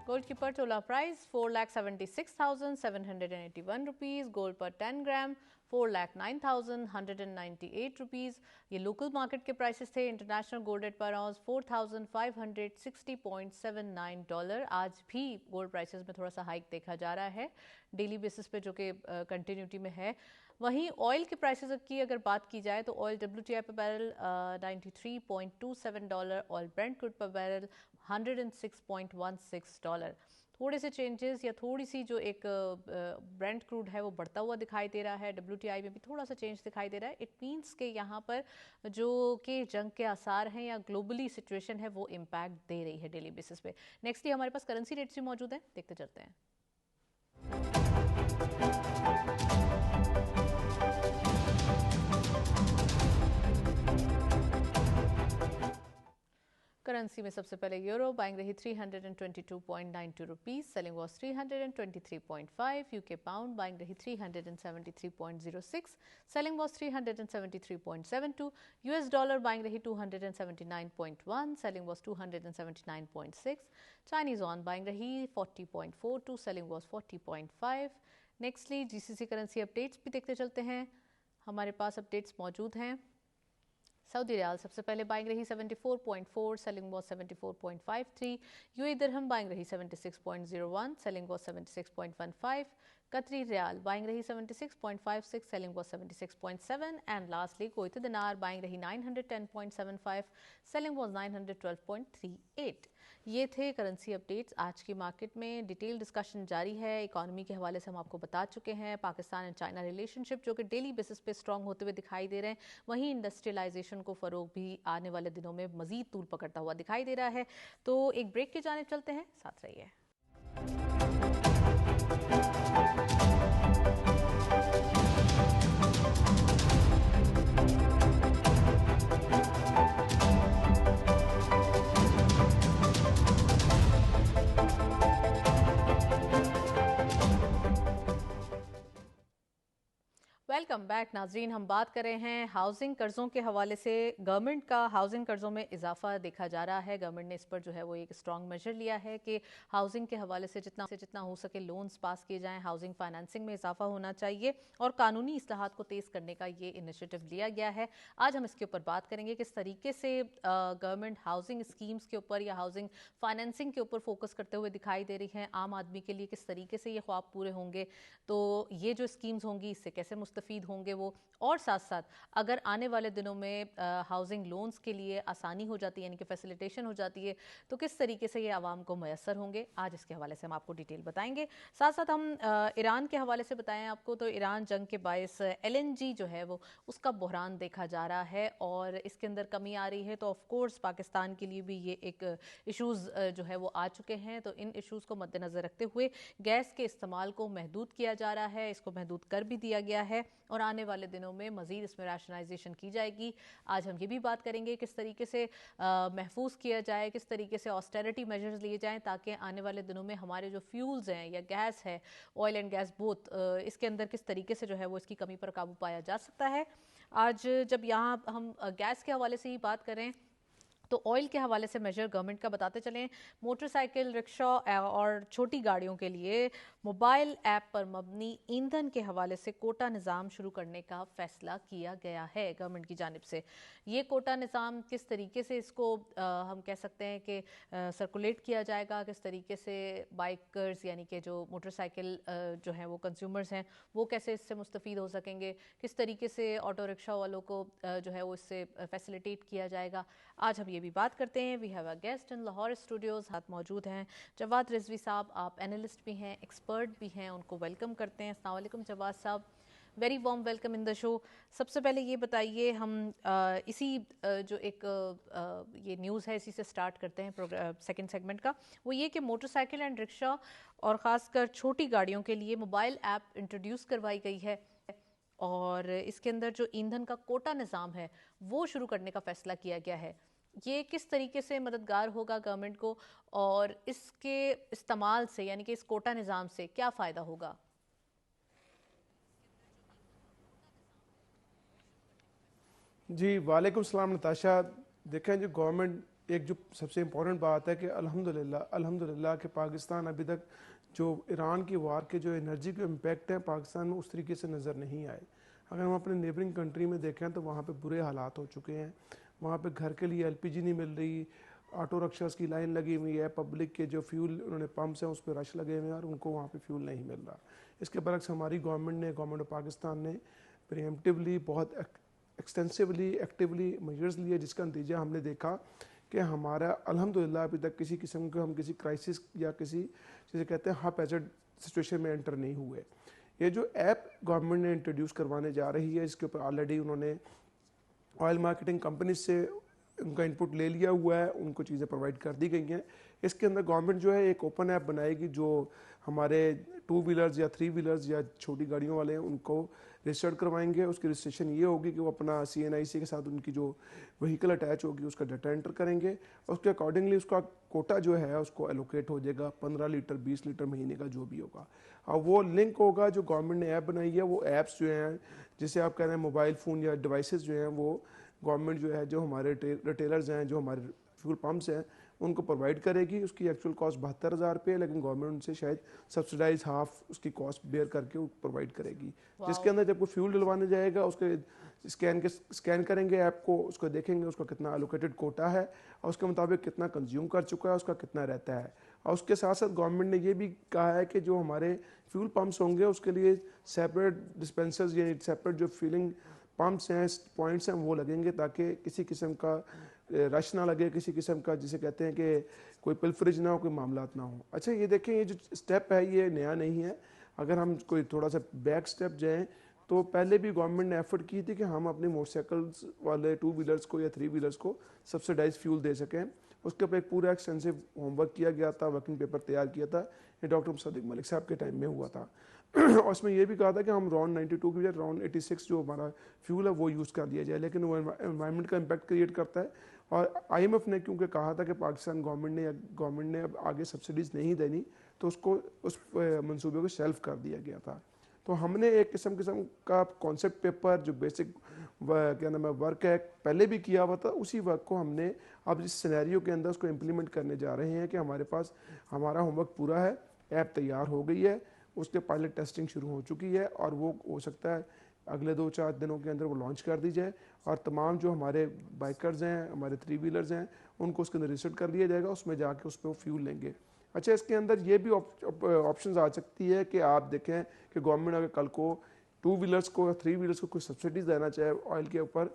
Gold की per तोला प्राइस 4,76,781 रुपीज़। गोल्ड पर 10 ग्राम 4,09,198 रुपीज़। ये लोकल मार्केट के प्राइसेस थे। इंटरनेशनल गोल्ड रेट पर आउंस 4,560.79 डॉलर। आज भी गोल्ड प्राइसेस में थोड़ा सा हाइक देखा जा रहा है डेली बेसिस पे, जो कि कंटिन्यूटी में है। वहीं ऑयल के प्राइसेस की अगर बात की जाए तो ऑयल WTI पर barrel 93.27 dollar, oil Brent crude पर बैरल 106.16 डॉलर। थोड़े से चेंजेस या थोड़ी सी जो एक ब्रेंट क्रूड है वो बढ़ता हुआ दिखाई दे रहा है। WTI में भी थोड़ा सा चेंज दिखाई दे रहा है। इट मीन्स के यहाँ पर जो कि जंग के आसार हैं या ग्लोबली सिचुएशन है वो इम्पैक्ट दे रही है डेली बेसिस पे। नेक्स्ट हमारे पास करेंसी रेट्स भी मौजूद हैं, देखते चलते हैं। करेंसी में सबसे पहले यूरो बाइंग रही 322.92 rupees, selling was 323.5. UK pound buying रही 373.06, selling was 373.72. US dollar buying रही 279.1, selling was 279.6. Chinese on buying रही 40.42, selling was 40.5. Nextly GCC currency updates भी देखते चलते हैं, हमारे पास अपडेट्स मौजूद हैं। सऊदी रियाल सबसे पहले बाइंग रही 74.4, selling was 74.53. UAE dirham buying रही 76.01, सेलिंग वॉज 76.15. कतरी रियाल बाइंग रही 76.56, selling was 76.7. And lastly Kuwaiti दिनार बाइंग रही 910.75, सेलिंग वॉज 912.38. ये थे करेंसी अपडेट्स आज की मार्केट में। डिटेल डिस्कशन जारी है, इकोनॉमी के हवाले से हम आपको बता चुके हैं। पाकिस्तान एंड चाइना रिलेशनशिप जो कि डेली बेसिस पे स्ट्रांग होते हुए दिखाई दे रहे हैं, वहीं इंडस्ट्रियलाइजेशन को फ़रोग भी आने वाले दिनों में मजीद तूल पकड़ता हुआ दिखाई दे रहा है। तो एक ब्रेक की जानिब चलते हैं, साथ रहिए। वेलकम बैक नाजरीन। हम बात कर रहे हैं हाउसिंग कर्ज़ों के हवाले से। गवर्नमेंट का हाउसिंग कर्ज़ों में इजाफा देखा जा रहा है। गवर्नमेंट ने इस पर जो है वो एक स्ट्रॉन्ग मेजर लिया है कि हाउसिंग के हवाले से जितना हो सके लोन्स पास किए जाएं, हाउसिंग फाइनेंसिंग में इजाफा होना चाहिए और कानूनी इस्लाहात को तेज़ करने का ये इनिशिएटिव लिया गया है। आज हम इसके ऊपर बात करेंगे किस तरीके से गवर्नमेंट हाउसिंग स्कीम्स के ऊपर या हाउसिंग फाइनेंसिंग के ऊपर फोकस करते हुए दिखाई दे रही हैं। आम आदमी के लिए किस तरीके से ये ख्वाब पूरे होंगे, तो ये जो स्कीम्स होंगी इससे कैसे मुस्तफ़ीद होंगे वो, और साथ साथ अगर आने वाले दिनों में हाउसिंग लोन्स के लिए आसानी हो जाती है यानी कि फैसिलिटेशन हो जाती है तो किस तरीके से ये आवाम को मैसर होंगे, आज इसके हवाले से हम आपको डिटेल बताएंगे। साथ साथ हम ईरान के हवाले से बताएं आपको, तो ईरान जंग के बायस LNG जो है वो उसका बहरान देखा जा रहा है और इसके अंदर कमी आ रही है। तो ऑफ कोर्स पाकिस्तान के लिए भी ये एक इशूज़ जो है वो आ चुके हैं। तो इन इशूज़ को मद्देनज़र रखते हुए गैस के इस्तेमाल को महदूद किया जा रहा है, इसको महदूद कर भी दिया गया है और आने वाले दिनों में मज़ीद इसमें रैशनलाइजेशन की जाएगी। आज हम ये भी बात करेंगे किस तरीके से महफूज किया जाए, किस तरीके से ऑस्टेरिटी मेजर्स लिए जाएं ताकि आने वाले दिनों में हमारे जो फ्यूल्स हैं या गैस है, ऑयल एंड गैस बोथ, इसके अंदर किस तरीके से जो है वो इसकी कमी पर काबू पाया जा सकता है। आज जब यहाँ हम गैस के हवाले से ही बात करें तो ऑयल के हवाले से मेजर गवर्नमेंट का बताते चलें। मोटरसाइकिल, रिक्शा और छोटी गाड़ियों के लिए मोबाइल ऐप पर मबनी ईंधन के हवाले से कोटा निज़ाम शुरू करने का फ़ैसला किया गया है गवर्नमेंट की जानिब से। ये कोटा निज़ाम किस तरीके से इसको हम कह सकते हैं कि सर्कुलेट किया जाएगा, किस तरीके से बाइकर्स यानी कि जो मोटरसाइकिल जो हैं वो कंज्यूमर्स हैं वो कैसे इससे मुस्तफ़ीद हो सकेंगे, किस तरीके से ऑटो रिक्शा वालों को जो है वो इससे फैसिलिटेट किया जाएगा, आज हम ये भी बात करते हैं। We have a guest in Lahore studios, हाथ मौजूद हैं जवाद रिजवी साहब। आप एनालिस्ट भी हैं, एक्सपर्ट भी हैं, उनको वेलकम करते हैं। अस्सलाम वालेकुम जवाद साहब, very warm welcome in the show. सबसे पहले ये बताइए, हम इसी जो एक ये न्यूज़ है इसी से स्टार्ट करते हैं सेकंड सेगमेंट का। वो ये कि मोटरसाइकिल एंड रिक्शा और ख़ासकर छोटी गाड़ियों के लिए मोबाइल ऐप इंट्रोड्यूस करवाई गई है और इसके अंदर जो ईंधन का कोटा निज़ाम है वो शुरू करने का फ़ैसला किया गया है। ये किस तरीके से मददगार होगा गवर्नमेंट को और इसके इस्तेमाल से यानी कि इस कोटा निज़ाम से क्या फ़ायदा होगा? जी वालेकुम सलाम नताशा। देखें, जो गवर्नमेंट एक जो सबसे इम्पोर्टेंट बात है कि अल्हम्दुलिल्लाह कि पाकिस्तान अभी तक जो ईरान की वार के जो एनर्जी के इम्पैक्ट हैं पाकिस्तान में उस तरीके से नज़र नहीं आए। अगर हम अपने नेबरिंग कंट्री में देखें तो वहाँ पे बुरे हालात हो चुके हैं। वहाँ पे घर के लिए LPG नहीं मिल रही, ऑटो रिक्शास की लाइन लगी हुई है, पब्लिक के जो फ्यूल उन्होंने पम्प्स हैं उस पर रश लगे हुए हैं और उनको वहाँ पे फ्यूल नहीं मिल रहा। इसके बरक्स हमारी गवर्नमेंट ऑफ पाकिस्तान ने प्रीएम्प्टिवली बहुत एक्सटेंसिवली एक्टिवली मेजर्स लिए, जिसका नतीजा हमने देखा कि हमारा अल्हम्दुलिल्लाह अभी तक किसी किस्म का हम किसी क्राइसिस या किसी जिसे कहते हैं हाफ हैज़र्ड सिचुएशन में एंटर नहीं हुए। ये जो ऐप गवर्नमेंट ने इंट्रोड्यूस करवाने जा रही है, इसके ऊपर ऑलरेडी उन्होंने ऑयल मार्केटिंग कंपनी से उनका इनपुट ले लिया हुआ है, उनको चीज़ें प्रोवाइड कर दी गई हैं। इसके अंदर गवर्नमेंट जो है एक ओपन ऐप बनाएगी जो हमारे 2 व्हीलर्स या 3 व्हीलर्स या छोटी गाड़ियों वाले हैं उनको रजिस्टर्ड करवाएंगे। उसकी रजिस्ट्रेशन ये होगी कि वो अपना CNIC के साथ उनकी जो व्हीकल अटैच होगी उसका डाटा एंटर करेंगे और उसके अकॉर्डिंगली उसका कोटा जो है उसको एलोकेट हो जाएगा, 15 लीटर 20 लीटर महीने का जो भी होगा। अब वो लिंक होगा जो गवर्नमेंट ने ऐप बनाई है, वो ऐप्स जो हैं जिसे आप कह रहे हैं मोबाइल फ़ोन या डिवाइसेस जो हैं वो गवर्नमेंट जो है जो हमारे रिटेलर्स हैं, जो हमारे फ्यूल पम्प्स हैं उनको प्रोवाइड करेगी। उसकी एक्चुअल कॉस्ट 72,000 रुपये है, लेकिन गवर्नमेंट उनसे शायद सब्सिडाइज हाफ उसकी कॉस्ट बेयर करके प्रोवाइड करेगी, जिसके अंदर जब कोई फ्यूल डलवाने जाएगा उसके स्कैन करेंगे ऐप को, उसको देखेंगे उसका कितना एलोकेटेड कोटा है और उसके मुताबिक कितना कंज्यूम कर चुका है, उसका कितना रहता है। और उसके साथ साथ गवर्नमेंट ने ये भी कहा है कि जो हमारे फ्यूल पम्प्स होंगे उसके लिए सेपरेट डिस्पेंसर्स यानी सेपरेट जो फिलिंग पम्प्स हैं, पॉइंट्स हैं वो लगेंगे ताकि किसी किस्म का रश ना लगे, किसी किस्म का जिसे कहते हैं कि कोई पिलफरेज ना हो, कोई मामलात ना हो। अच्छा ये देखें, ये जो स्टेप है ये नया नहीं है। अगर हम कोई थोड़ा सा बैक स्टेप जाएँ तो पहले भी गवर्नमेंट ने एफर्ट की थी कि हम अपने मोटरसाइकिल्स वाले 2 व्हीलर्स को या 3 व्हीलर्स को सब्सिडाइज फ्यूल दे सकें। उसके ऊपर एक पूरा एक्सटेंसिव होमवर्क किया गया था, वर्किंग पेपर तैयार किया था, ये डॉक्टर मुसद्दिक मलिक साहब के टाइम में हुआ था। और उसमें यह भी कहा था कि हम राउंड 92 की बजाय राउंड 86 जो हमारा फ्यूल है वो यूज़ कर दिया जाए, लेकिन वो एनवायरनमेंट का इम्पैक्ट क्रिएट करता है। और IMF ने क्योंकि कहा था कि पाकिस्तान गवर्नमेंट ने अब आगे सब्सिडीज़ नहीं देनी, तो उसको उस मंसूबे को शेल्फ कर दिया गया था। तो हमने एक किस्म का कॉन्सेप्ट पेपर जो बेसिक क्या नाम है वर्क है पहले भी किया हुआ था, उसी वर्क को हमने अब इस सिनेरियो के अंदर उसको इम्प्लीमेंट करने जा रहे हैं कि हमारे पास हमारा होमवर्क पूरा है, ऐप तैयार हो गई है, उसके पायलट टेस्टिंग शुरू हो चुकी है और वो हो सकता है अगले 2-4 दिनों के अंदर वो लॉन्च कर दी जाए और तमाम जो हमारे बाइकर्स हैं, हमारे 3 व्हीलर्स हैं, उनको उसके अंदर रजिस्टर कर लिया जाएगा, उसमें जाके उस पर वो फ्यूल लेंगे। अच्छा, इसके अंदर ये भी ऑप्शंस आ सकती है कि आप देखें कि गवर्नमेंट अगर कल को 2 व्हीलर्स को या 3 व्हीलर्स को कोई सब्सिडीज देना चाहे ऑयल के ऊपर,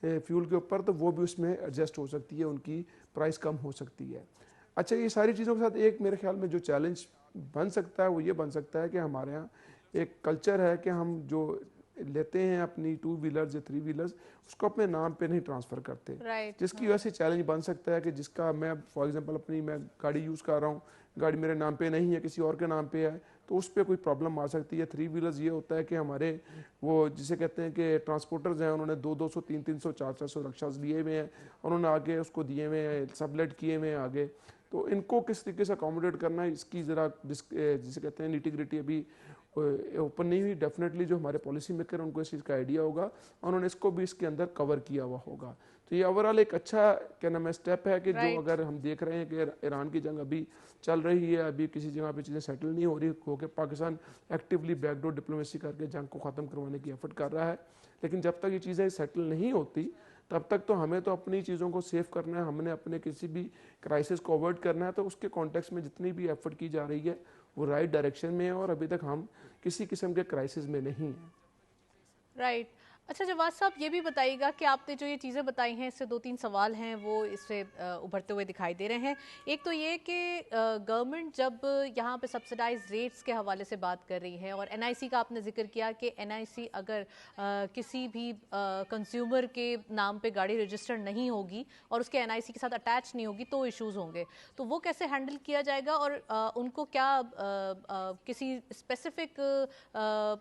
फ्यूल के ऊपर, तो वो भी उसमें एडजस्ट हो सकती है, उनकी प्राइस कम हो सकती है। अच्छा, ये सारी चीज़ों के साथ एक मेरे ख्याल में जो चैलेंज बन सकता है वो ये बन सकता है कि हमारे यहाँ एक कल्चर है कि हम जो लेते हैं अपनी 2 व्हीलर्स या 3 व्हीलर्स उसको अपने नाम पे नहीं ट्रांसफ़र करते, जिसकी वजह से चैलेंज बन सकता है कि जिसका मैं फॉर एग्जांपल अपनी मैं गाड़ी यूज़ कर रहा हूँ, गाड़ी मेरे नाम पे नहीं है, किसी और के नाम पे है, तो उस पर कोई प्रॉब्लम आ सकती है। 3 व्हीलर्स ये होता है कि हमारे वो जिसे कहते हैं कि ट्रांसपोर्टर्स हैं, उन्होंने 200, 300, 400 रिक्शाज लिए हुए हैं, उन्होंने आगे उसको दिए हुए हैं, सबलेट किए हुए हैं आगे, तो इनको किस तरीके से अकोमोडेट करना है इसकी ज़रा जिसे कहते हैं निटी-ग्रिटी अभी ओपन नहीं हुई। डेफिनेटली जो हमारे पॉलिसी मेकर हैं उनको इस चीज़ का आइडिया होगा, उन्होंने इसको भी इसके अंदर कवर किया हुआ होगा। तो ये ओवरऑल एक अच्छा क्या नाम है स्टेप है कि जो अगर हम देख रहे हैं कि ईरान की जंग अभी चल रही है, अभी किसी जगह पे चीज़ें सेटल नहीं हो रही हो के पाकिस्तान एक्टिवली बैकडोर डिप्लोमेसी करके जंग को ख़त्म करवाने की एफर्ट कर रहा है, लेकिन जब तक ये चीज़ें सेटल नहीं होती तब तक तो हमें तो अपनी चीज़ों को सेव करना है, हमने अपने किसी भी क्राइसिस को अवॉइड करना है। तो उसके कॉन्टेक्स्ट में जितनी भी एफर्ट की जा रही है वो राइट डायरेक्शन में है और अभी तक हम किसी किस्म के क्राइसिस में नहीं हैं। राइट। अच्छा जवाद साहब, ये भी बताइएगा कि आपने जो ये चीज़ें बताई हैं इससे 2-3 सवाल हैं वो इससे उभरते हुए दिखाई दे रहे हैं। एक तो ये कि गवर्नमेंट जब यहाँ पे सब्सिडाइज रेट्स के हवाले से बात कर रही है और NIC का आपने जिक्र किया कि NIC अगर किसी भी कंज्यूमर के नाम पे गाड़ी रजिस्टर्ड नहीं होगी और उसके NIC के साथ अटैच नहीं होगी तो इश्यूज़ होंगे, तो वो कैसे हैंडल किया जाएगा और उनको क्या किसी स्पेसिफिक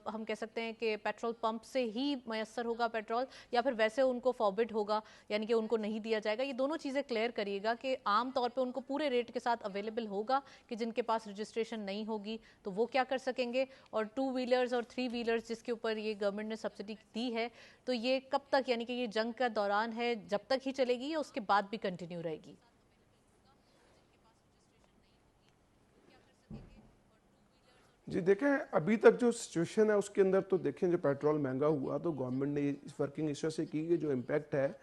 हम कह सकते हैं कि पेट्रोल पंप से ही मैसर होगा पेट्रोल या फिर वैसे उनको फॉरबिड होगा, यानी कि उनको नहीं दिया जाएगा? ये दोनों चीज़ें क्लियर करिएगा कि आम तौर पे उनको पूरे रेट के साथ अवेलेबल होगा कि जिनके पास रजिस्ट्रेशन नहीं होगी तो वो क्या कर सकेंगे, और 2 व्हीलर्स और 3 व्हीलर्स जिसके ऊपर ये गवर्नमेंट ने सब्सिडी दी है तो ये कब तक, यानी कि ये जंग का दौरान है जब तक ही चलेगी या उसके बाद भी कंटिन्यू रहेगी? जी देखें, अभी तक जो सिचुएशन है उसके अंदर तो देखें जो पेट्रोल महंगा हुआ तो गवर्नमेंट ने इस वर्किंग इस वजह से की कि जो इम्पैक्ट है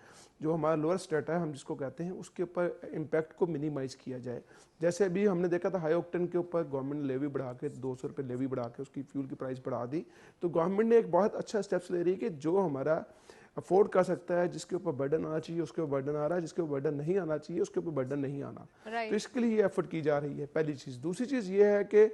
जो हमारा लोअर स्टेट है हम जिसको कहते हैं उसके ऊपर इम्पैक्ट को मिनिमाइज़ किया जाए। जैसे अभी हमने देखा था हाई ऑक्टेन के ऊपर गवर्नमेंट ने लेवी बढ़ा के 200 रुपये लेवी बढ़ा के उसकी फ्यूल की प्राइस बढ़ा दी, तो गवर्नमेंट ने एक बहुत अच्छा स्टेप्स ले रही है कि जो हमारा अफोर्ड कर सकता है, जिसके ऊपर बर्डन आना चाहिए उसके ऊपर बर्डन आ रहा है, जिसके ऊपर बर्डन नहीं आना चाहिए उसके ऊपर बर्डन नहीं आना। तो इसके लिए ये एफर्ट की जा रही है, पहली चीज़। दूसरी चीज़ ये है कि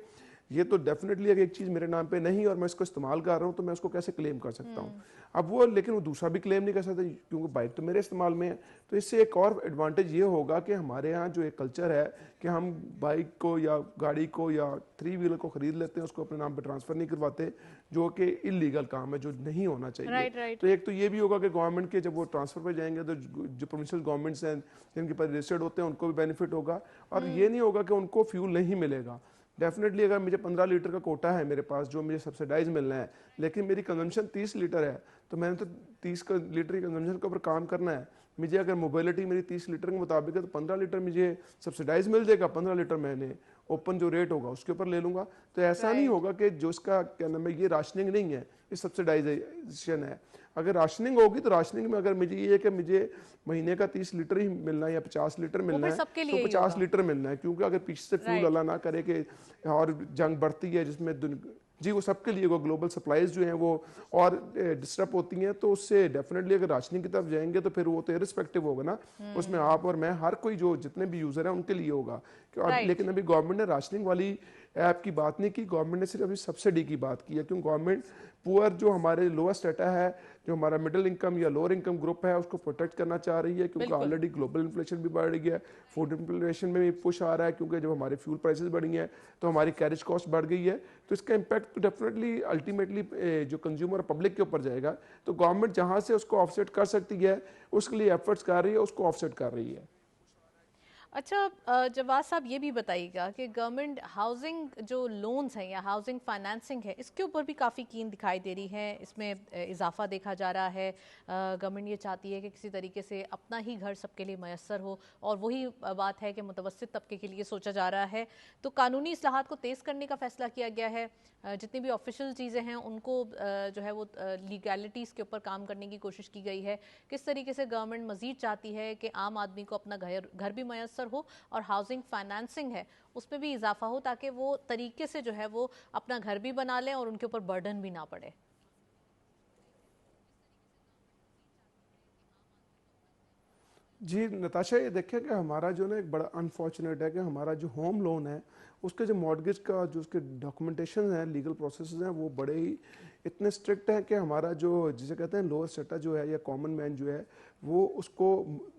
ये तो डेफिनेटली अगर एक चीज़ मेरे नाम पे नहीं और मैं इसको इस्तेमाल कर रहा हूँ तो मैं उसको कैसे क्लेम कर सकता हूँ। अब वो लेकिन वो दूसरा भी क्लेम नहीं कर सकता क्योंकि बाइक तो मेरे इस्तेमाल में है। तो इससे एक और एडवांटेज ये होगा कि हमारे यहाँ जो एक कल्चर है कि हम बाइक को या गाड़ी को या 3 व्हीलर को खरीद लेते हैं, उसको अपने नाम पे ट्रांसफ़र नहीं करवाते, जो कि इलीगल काम है, जो नहीं होना चाहिए। राइट। तो एक तो ये भी होगा कि गवर्नमेंट के जब वो ट्रांसफ़र पे जाएंगे तो जो प्रोविंशियल गवर्नमेंट्स हैं जिनके पास रजिस्टर्ड होते हैं उनको भी बेनिफिट होगा। और ये नहीं होगा कि उनको फ्यूल नहीं मिलेगा। डेफिनेटली अगर मुझे 15 लीटर का कोटा है मेरे पास जो मुझे सब्सिडाइज मिलना है, लेकिन मेरी कंजम्पशन 30 लीटर है, तो मैंने तो 30 लीटर की कंजम्पशन के ऊपर काम करना है। मुझे अगर मोबिलिटी मेरी 30 लीटर के मुताबिक है तो 15 लीटर मुझे सब्सिडाइज मिल जाएगा, 15 लीटर मैंने ओपन जो रेट होगा उसके ऊपर ले लूँगा। तो ऐसा नहीं होगा कि जो इसका क्या नाम है, ये राशनिंग नहीं है, ये सब्सिडाइजेशन है। अगर राशनिंग होगी तो राशनिंग में अगर मुझे ये है कि मुझे महीने का 30 लीटर ही मिलना है या 50 लीटर मिलना है तो 50 लीटर मिलना है, क्योंकि अगर पीछे से फ्यूल अल्लाह ना करे कि और जंग बढ़ती है जिसमें जी वो सबके लिए वो ग्लोबल सप्लाईज जो हैं वो और डिस्टर्ब होती हैं, तो उससे डेफिनेटली अगर राशनिंग की तरफ जाएंगे तो फिर वो तो इरिस्पेक्टिव होगा ना, उसमें आप और मैं हर कोई जो जितने भी यूज़र हैं उनके लिए होगा। लेकिन अभी गवर्नमेंट ने राशनिंग वाली ऐप की बात नहीं की, गवर्नमेंट ने सिर्फ अभी सब्सिडी की बात की है, क्योंकि गवर्नमेंट पुअर जो हमारे लोएस्ट डाटा है, जो हमारा मिडिल इनकम या लोअर इनकम ग्रुप है, उसको प्रोटेक्ट करना चाह रही है, क्योंकि ऑलरेडी ग्लोबल इन्फ्लेशन भी बढ़ रही है, फूड इन्फ्लेशन में भी पुश आ रहा है, क्योंकि जब हमारे फ्यूल प्राइसेस बढ़ी हैं तो हमारी कैरेज कॉस्ट बढ़ गई है। तो इसका इम्पैक्ट तो डेफिनेटली अल्टीमेटली जो कंज्यूमर पब्लिक के ऊपर जाएगा। तो गवर्नमेंट जहाँ से उसको ऑफसेट कर सकती है उसके लिए एफर्ट्स कर रही है, उसको ऑफसेट कर रही है। अच्छा जवाद साहब, ये भी बताइएगा कि गवर्नमेंट हाउसिंग जो लोन्स हैं या हाउसिंग फाइनेंसिंग है, इसके ऊपर भी काफ़ी कीन दिखाई दे रही है, इसमें इजाफा देखा जा रहा है। गवर्नमेंट ये चाहती है कि किसी तरीके से अपना ही घर सबके लिए मैसर हो, और वही बात है कि मुतवस्सित तबके के लिए सोचा जा रहा है। तो कानूनी इस्लाहात को तेज़ करने का फैसला किया गया है। जितनी भी ऑफिशियल चीज़ें हैं उनको जो है वो लीगैलिटीज़ के ऊपर काम करने की कोशिश की गई है। किस तरीके से गवर्नमेंट मज़ीद चाहती है कि आम आदमी को अपना घर भी मैसर हो और हाउसिंग फाइनेंसिंग है उसमें भी इजाफा हो, ताकि वो तरीके से जो है वो अपना घर भी बना लें और उनके ऊपर बर्डन भी ना पड़े। जी नताशा, ये देखें कि हमारा जो ना एक बड़ा अनफॉर्चुनेट है कि हमारा जो होम लोन है उसके जो मॉर्गेज का जो उसके डॉक्यूमेंटेशन है, लीगल प्रोसेस हैं, वो बड़े ही इतने स्ट्रिक्ट हैं कि हमारा जो जिसे कहते हैं लोअर स्ट्रेटा जो है या कॉमन मैन जो है वो उसको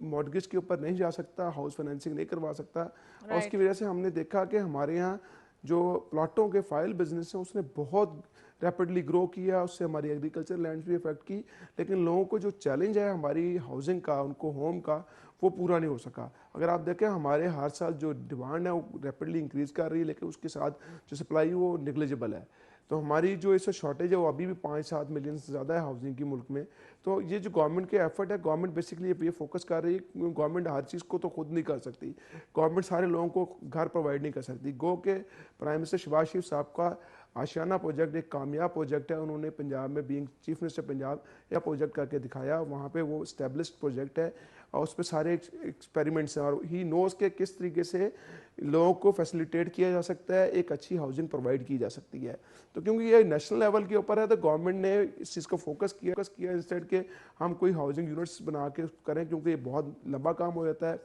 मॉर्गेज के ऊपर नहीं जा सकता, हाउस फाइनेंसिंग नहीं करवा सकता। और उसकी वजह से हमने देखा कि हमारे यहाँ जो प्लाटों के फाइल बिजनेस है उसने बहुत रैपिडली ग्रो किया, उससे हमारी एग्रीकल्चर लैंड्स भी इफेक्ट की, लेकिन लोगों को जो चैलेंज है हमारी हाउसिंग का, उनको होम का, वो पूरा नहीं हो सका। अगर आप देखें हमारे हर साल जो डिमांड है वो रैपिडली इंक्रीज़ कर रही है, लेकिन उसके साथ जो सप्लाई वो निग्लिजिबल है। तो हमारी जो इससे शॉर्टेज है वो अभी भी 5-7 मिलियन से ज़्यादा है हाउसिंग की मुल्क में। तो ये जो गवर्नमेंट के एफर्ट है, गवर्नमेंट बेसिकली ये फोकस कर रही है। गवर्नमेंट हर चीज़ को तो खुद नहीं कर सकती, गवर्नमेंट सारे लोगों को घर प्रोवाइड नहीं कर सकती। गो के प्राइम मिनिस्टर शहबाज शरीफ साहब का आशियाना प्रोजेक्ट एक कामयाब प्रोजेक्ट है। उन्होंने पंजाब में बीइंग चीफ मिनिस्टर पंजाब यह प्रोजेक्ट करके दिखाया, वहाँ पे वो स्टैब्लिश्ड प्रोजेक्ट है और उस पर सारे एक्सपेरिमेंट्स हैं और ही नोज़ के किस तरीके से लोगों को फैसिलिटेट किया जा सकता है, एक अच्छी हाउसिंग प्रोवाइड की जा सकती है। तो क्योंकि ये नेशनल लेवल के ऊपर है तो गवर्नमेंट ने इस चीज़ को फोकस किया इंस्टेड के हम कोई हाउसिंग यूनिट्स बना के करें, क्योंकि ये बहुत लंबा काम हो जाता है,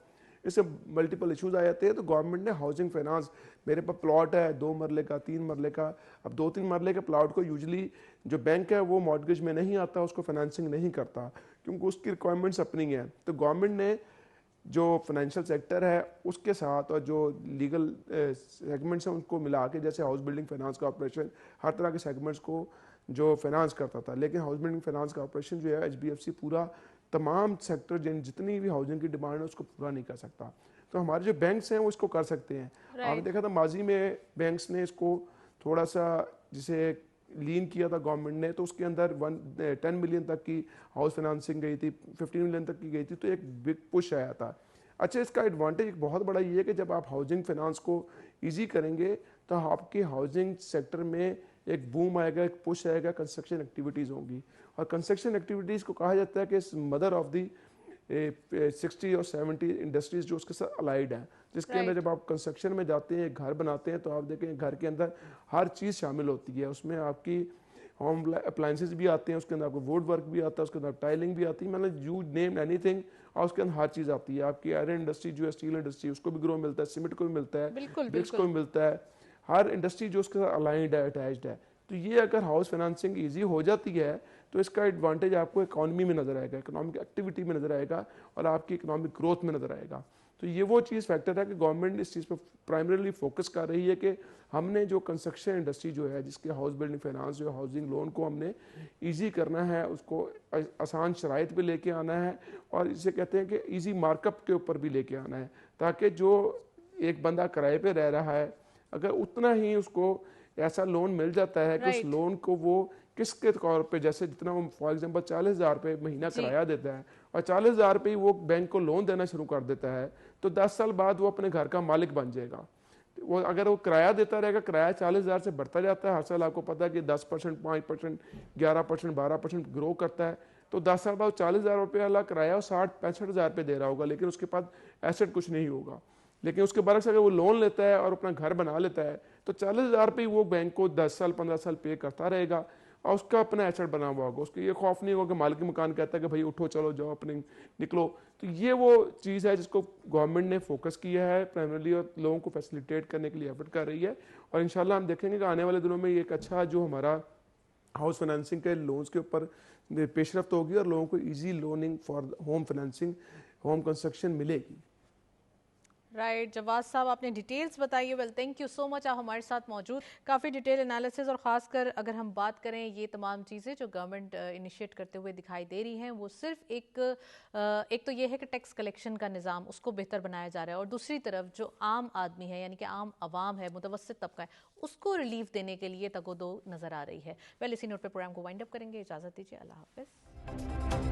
इससे मल्टीपल इश्यूज आ जाते हैं। तो गवर्नमेंट ने हाउसिंग फाइनेंस, मेरे पास प्लॉट है 2 मरले का 3 मरले का, अब 2-3 मरले के प्लॉट को यूजली जो बैंक है वो मॉर्गेज में नहीं आता, उसको फाइनेंसिंग नहीं करता क्योंकि उसकी रिक्वायरमेंट्स अपनी हैं। तो गवर्नमेंट ने जो फाइनेंशियल सेक्टर है उसके साथ और जो लीगल सेगमेंट्स हैं उनको मिला के, जैसे हाउस बिल्डिंग फाइनेंस कॉर्पोरेशन हर तरह के सेगमेंट्स को जो फाइनेंस करता था, लेकिन हाउस बिल्डिंग फाइनेंस कॉर्पोरेशन जो है HBFC पूरा तमाम सेक्टर जितनी भी हाउसिंग की डिमांड है उसको पूरा नहीं कर सकता। तो हमारे जो बैंक्स हैं वो इसको कर सकते हैं। आपने देखा था माजी में बैंक्स ने इसको थोड़ा सा जिसे लीन किया था गवर्नमेंट ने, तो उसके अंदर 10 मिलियन तक की हाउस फाइनेंसिंग गई थी, 15 मिलियन तक की गई थी, तो एक बिग पुश आया था। अच्छा, इसका एडवांटेज एक बहुत बड़ा ये है कि जब आप हाउसिंग फाइनेंस को ईजी करेंगे तो आपके हाउसिंग सेक्टर में एक बूम आएगा, एक पुश आएगा, कंस्ट्रक्शन एक्टिविटीज़ होंगी। और कंस्ट्रक्शन एक्टिविटीज़ को कहा जाता है कि मदर ऑफ दी 60 और 70 इंडस्ट्रीज जो उसके साथ अलाइड हैं, जिसके अंदर जब आप कंस्ट्रक्शन में जाते हैं, घर बनाते हैं, तो आप देखें घर के अंदर हर चीज़ शामिल होती है। उसमें आपकी होम अप्लाइंसेस भी आते हैं, उसके अंदर आपको वुड वर्क भी आता है, उसके अंदर टाइलिंग भी आती है, मतलब यू नेम एनीथिंग, और उसके अंदर हर चीज़ आती है। आपकी आयरन इंडस्ट्री जो है, स्टील इंडस्ट्री, उसको भी ग्रो मिलता है, सीमेंट को भी मिलता है, ब्रिक्स को भी मिलता है, हर इंडस्ट्री जो उसके साथ अलाइंड है, अटैच्ड है। तो ये अगर हाउस फाइनेंसिंग ईजी हो जाती है तो इसका एडवांटेज आपको इकॉनमी में नज़र आएगा, इकोनॉमिक एक्टिविटी में नज़र आएगा और आपकी इकोनॉमिक ग्रोथ में नज़र आएगा। तो ये वो चीज़ फैक्टर है कि गवर्नमेंट इस चीज़ पर प्राइमरीली फोकस कर रही है कि हमने जो कंस्ट्रक्शन इंडस्ट्री जो है, जिसके हाउस बिल्डिंग फाइनेंस जो हाउसिंग लोन को हमने ईजी करना है, उसको आसान शराइत पे लेके आना है और इसे कहते हैं कि ईजी मार्कअप के ऊपर भी लेके आना है, ताकि जो एक बंदा किराए पे रह रहा है अगर उतना ही उसको ऐसा लोन मिल जाता है कि उस लोन को वो किसके तौर पे, जैसे जितना वो फॉर एग्जांपल 40,000 रुपये महीना किराया देता है और 40,000 रुपये वो बैंक को लोन देना शुरू कर देता है, तो 10 साल बाद वो अपने घर का मालिक बन जाएगा। वो अगर वो किराया देता रहेगा, किराया 40,000 से बढ़ता जाता है हर साल, आपको पता है कि 10%, 5%, 11%, 12% ग्रो करता है, तो 10 साल बाद 40,000 रुपये वाला किराया वो 60-65,000 रुपये दे रहा होगा, लेकिन उसके पास एसेट कुछ नहीं होगा। लेकिन उसके बरक्स अगर वो लोन लेता है और अपना घर बना लेता है तो 40,000 रुपये वो बैंक को 10 साल 15 साल पे करता रहेगा और उसका अपना एसेट बना हुआ होगा। उसको ये खौफ नहीं होगा कि मालिक मकान कहता है कि भाई उठो चलो जाओ अपने निकलो। तो ये वो चीज़ है जिसको गवर्नमेंट ने फोकस किया है प्राइमरीली और लोगों को फैसिलिटेट करने के लिए एफर्ट कर रही है। और इंशाल्लाह हम देखेंगे कि आने वाले दिनों में ये एक अच्छा जो हमारा हाउस फाइनेंसिंग के लोन्स के ऊपर पेशरफ्त होगी और लोगों को easy loaning for home financing, home construction मिलेगी। राइट जवाद साहब, आपने डिटेल्स बताई। Well thank you so much, आप हमारे साथ मौजूद। काफ़ी डिटेल एनालिसिस और ख़ासकर अगर हम बात करें ये तमाम चीज़ें जो गवर्नमेंट इनिशिएट करते हुए दिखाई दे रही हैं, वो सिर्फ एक तो ये है कि टैक्स कलेक्शन का निज़ाम उसको बेहतर बनाया जा रहा है और दूसरी तरफ जो आम आदमी है यानी कि आम आवाम है, मुतवस्सित तबका है, उसको रिलीफ देने के लिए तगोदो नज़र आ रही है। वेल इसी नोट पर प्रोग्राम को वाइंड अप करेंगे। इजाज़त दीजिए, अल्लाह हाफ़िज़।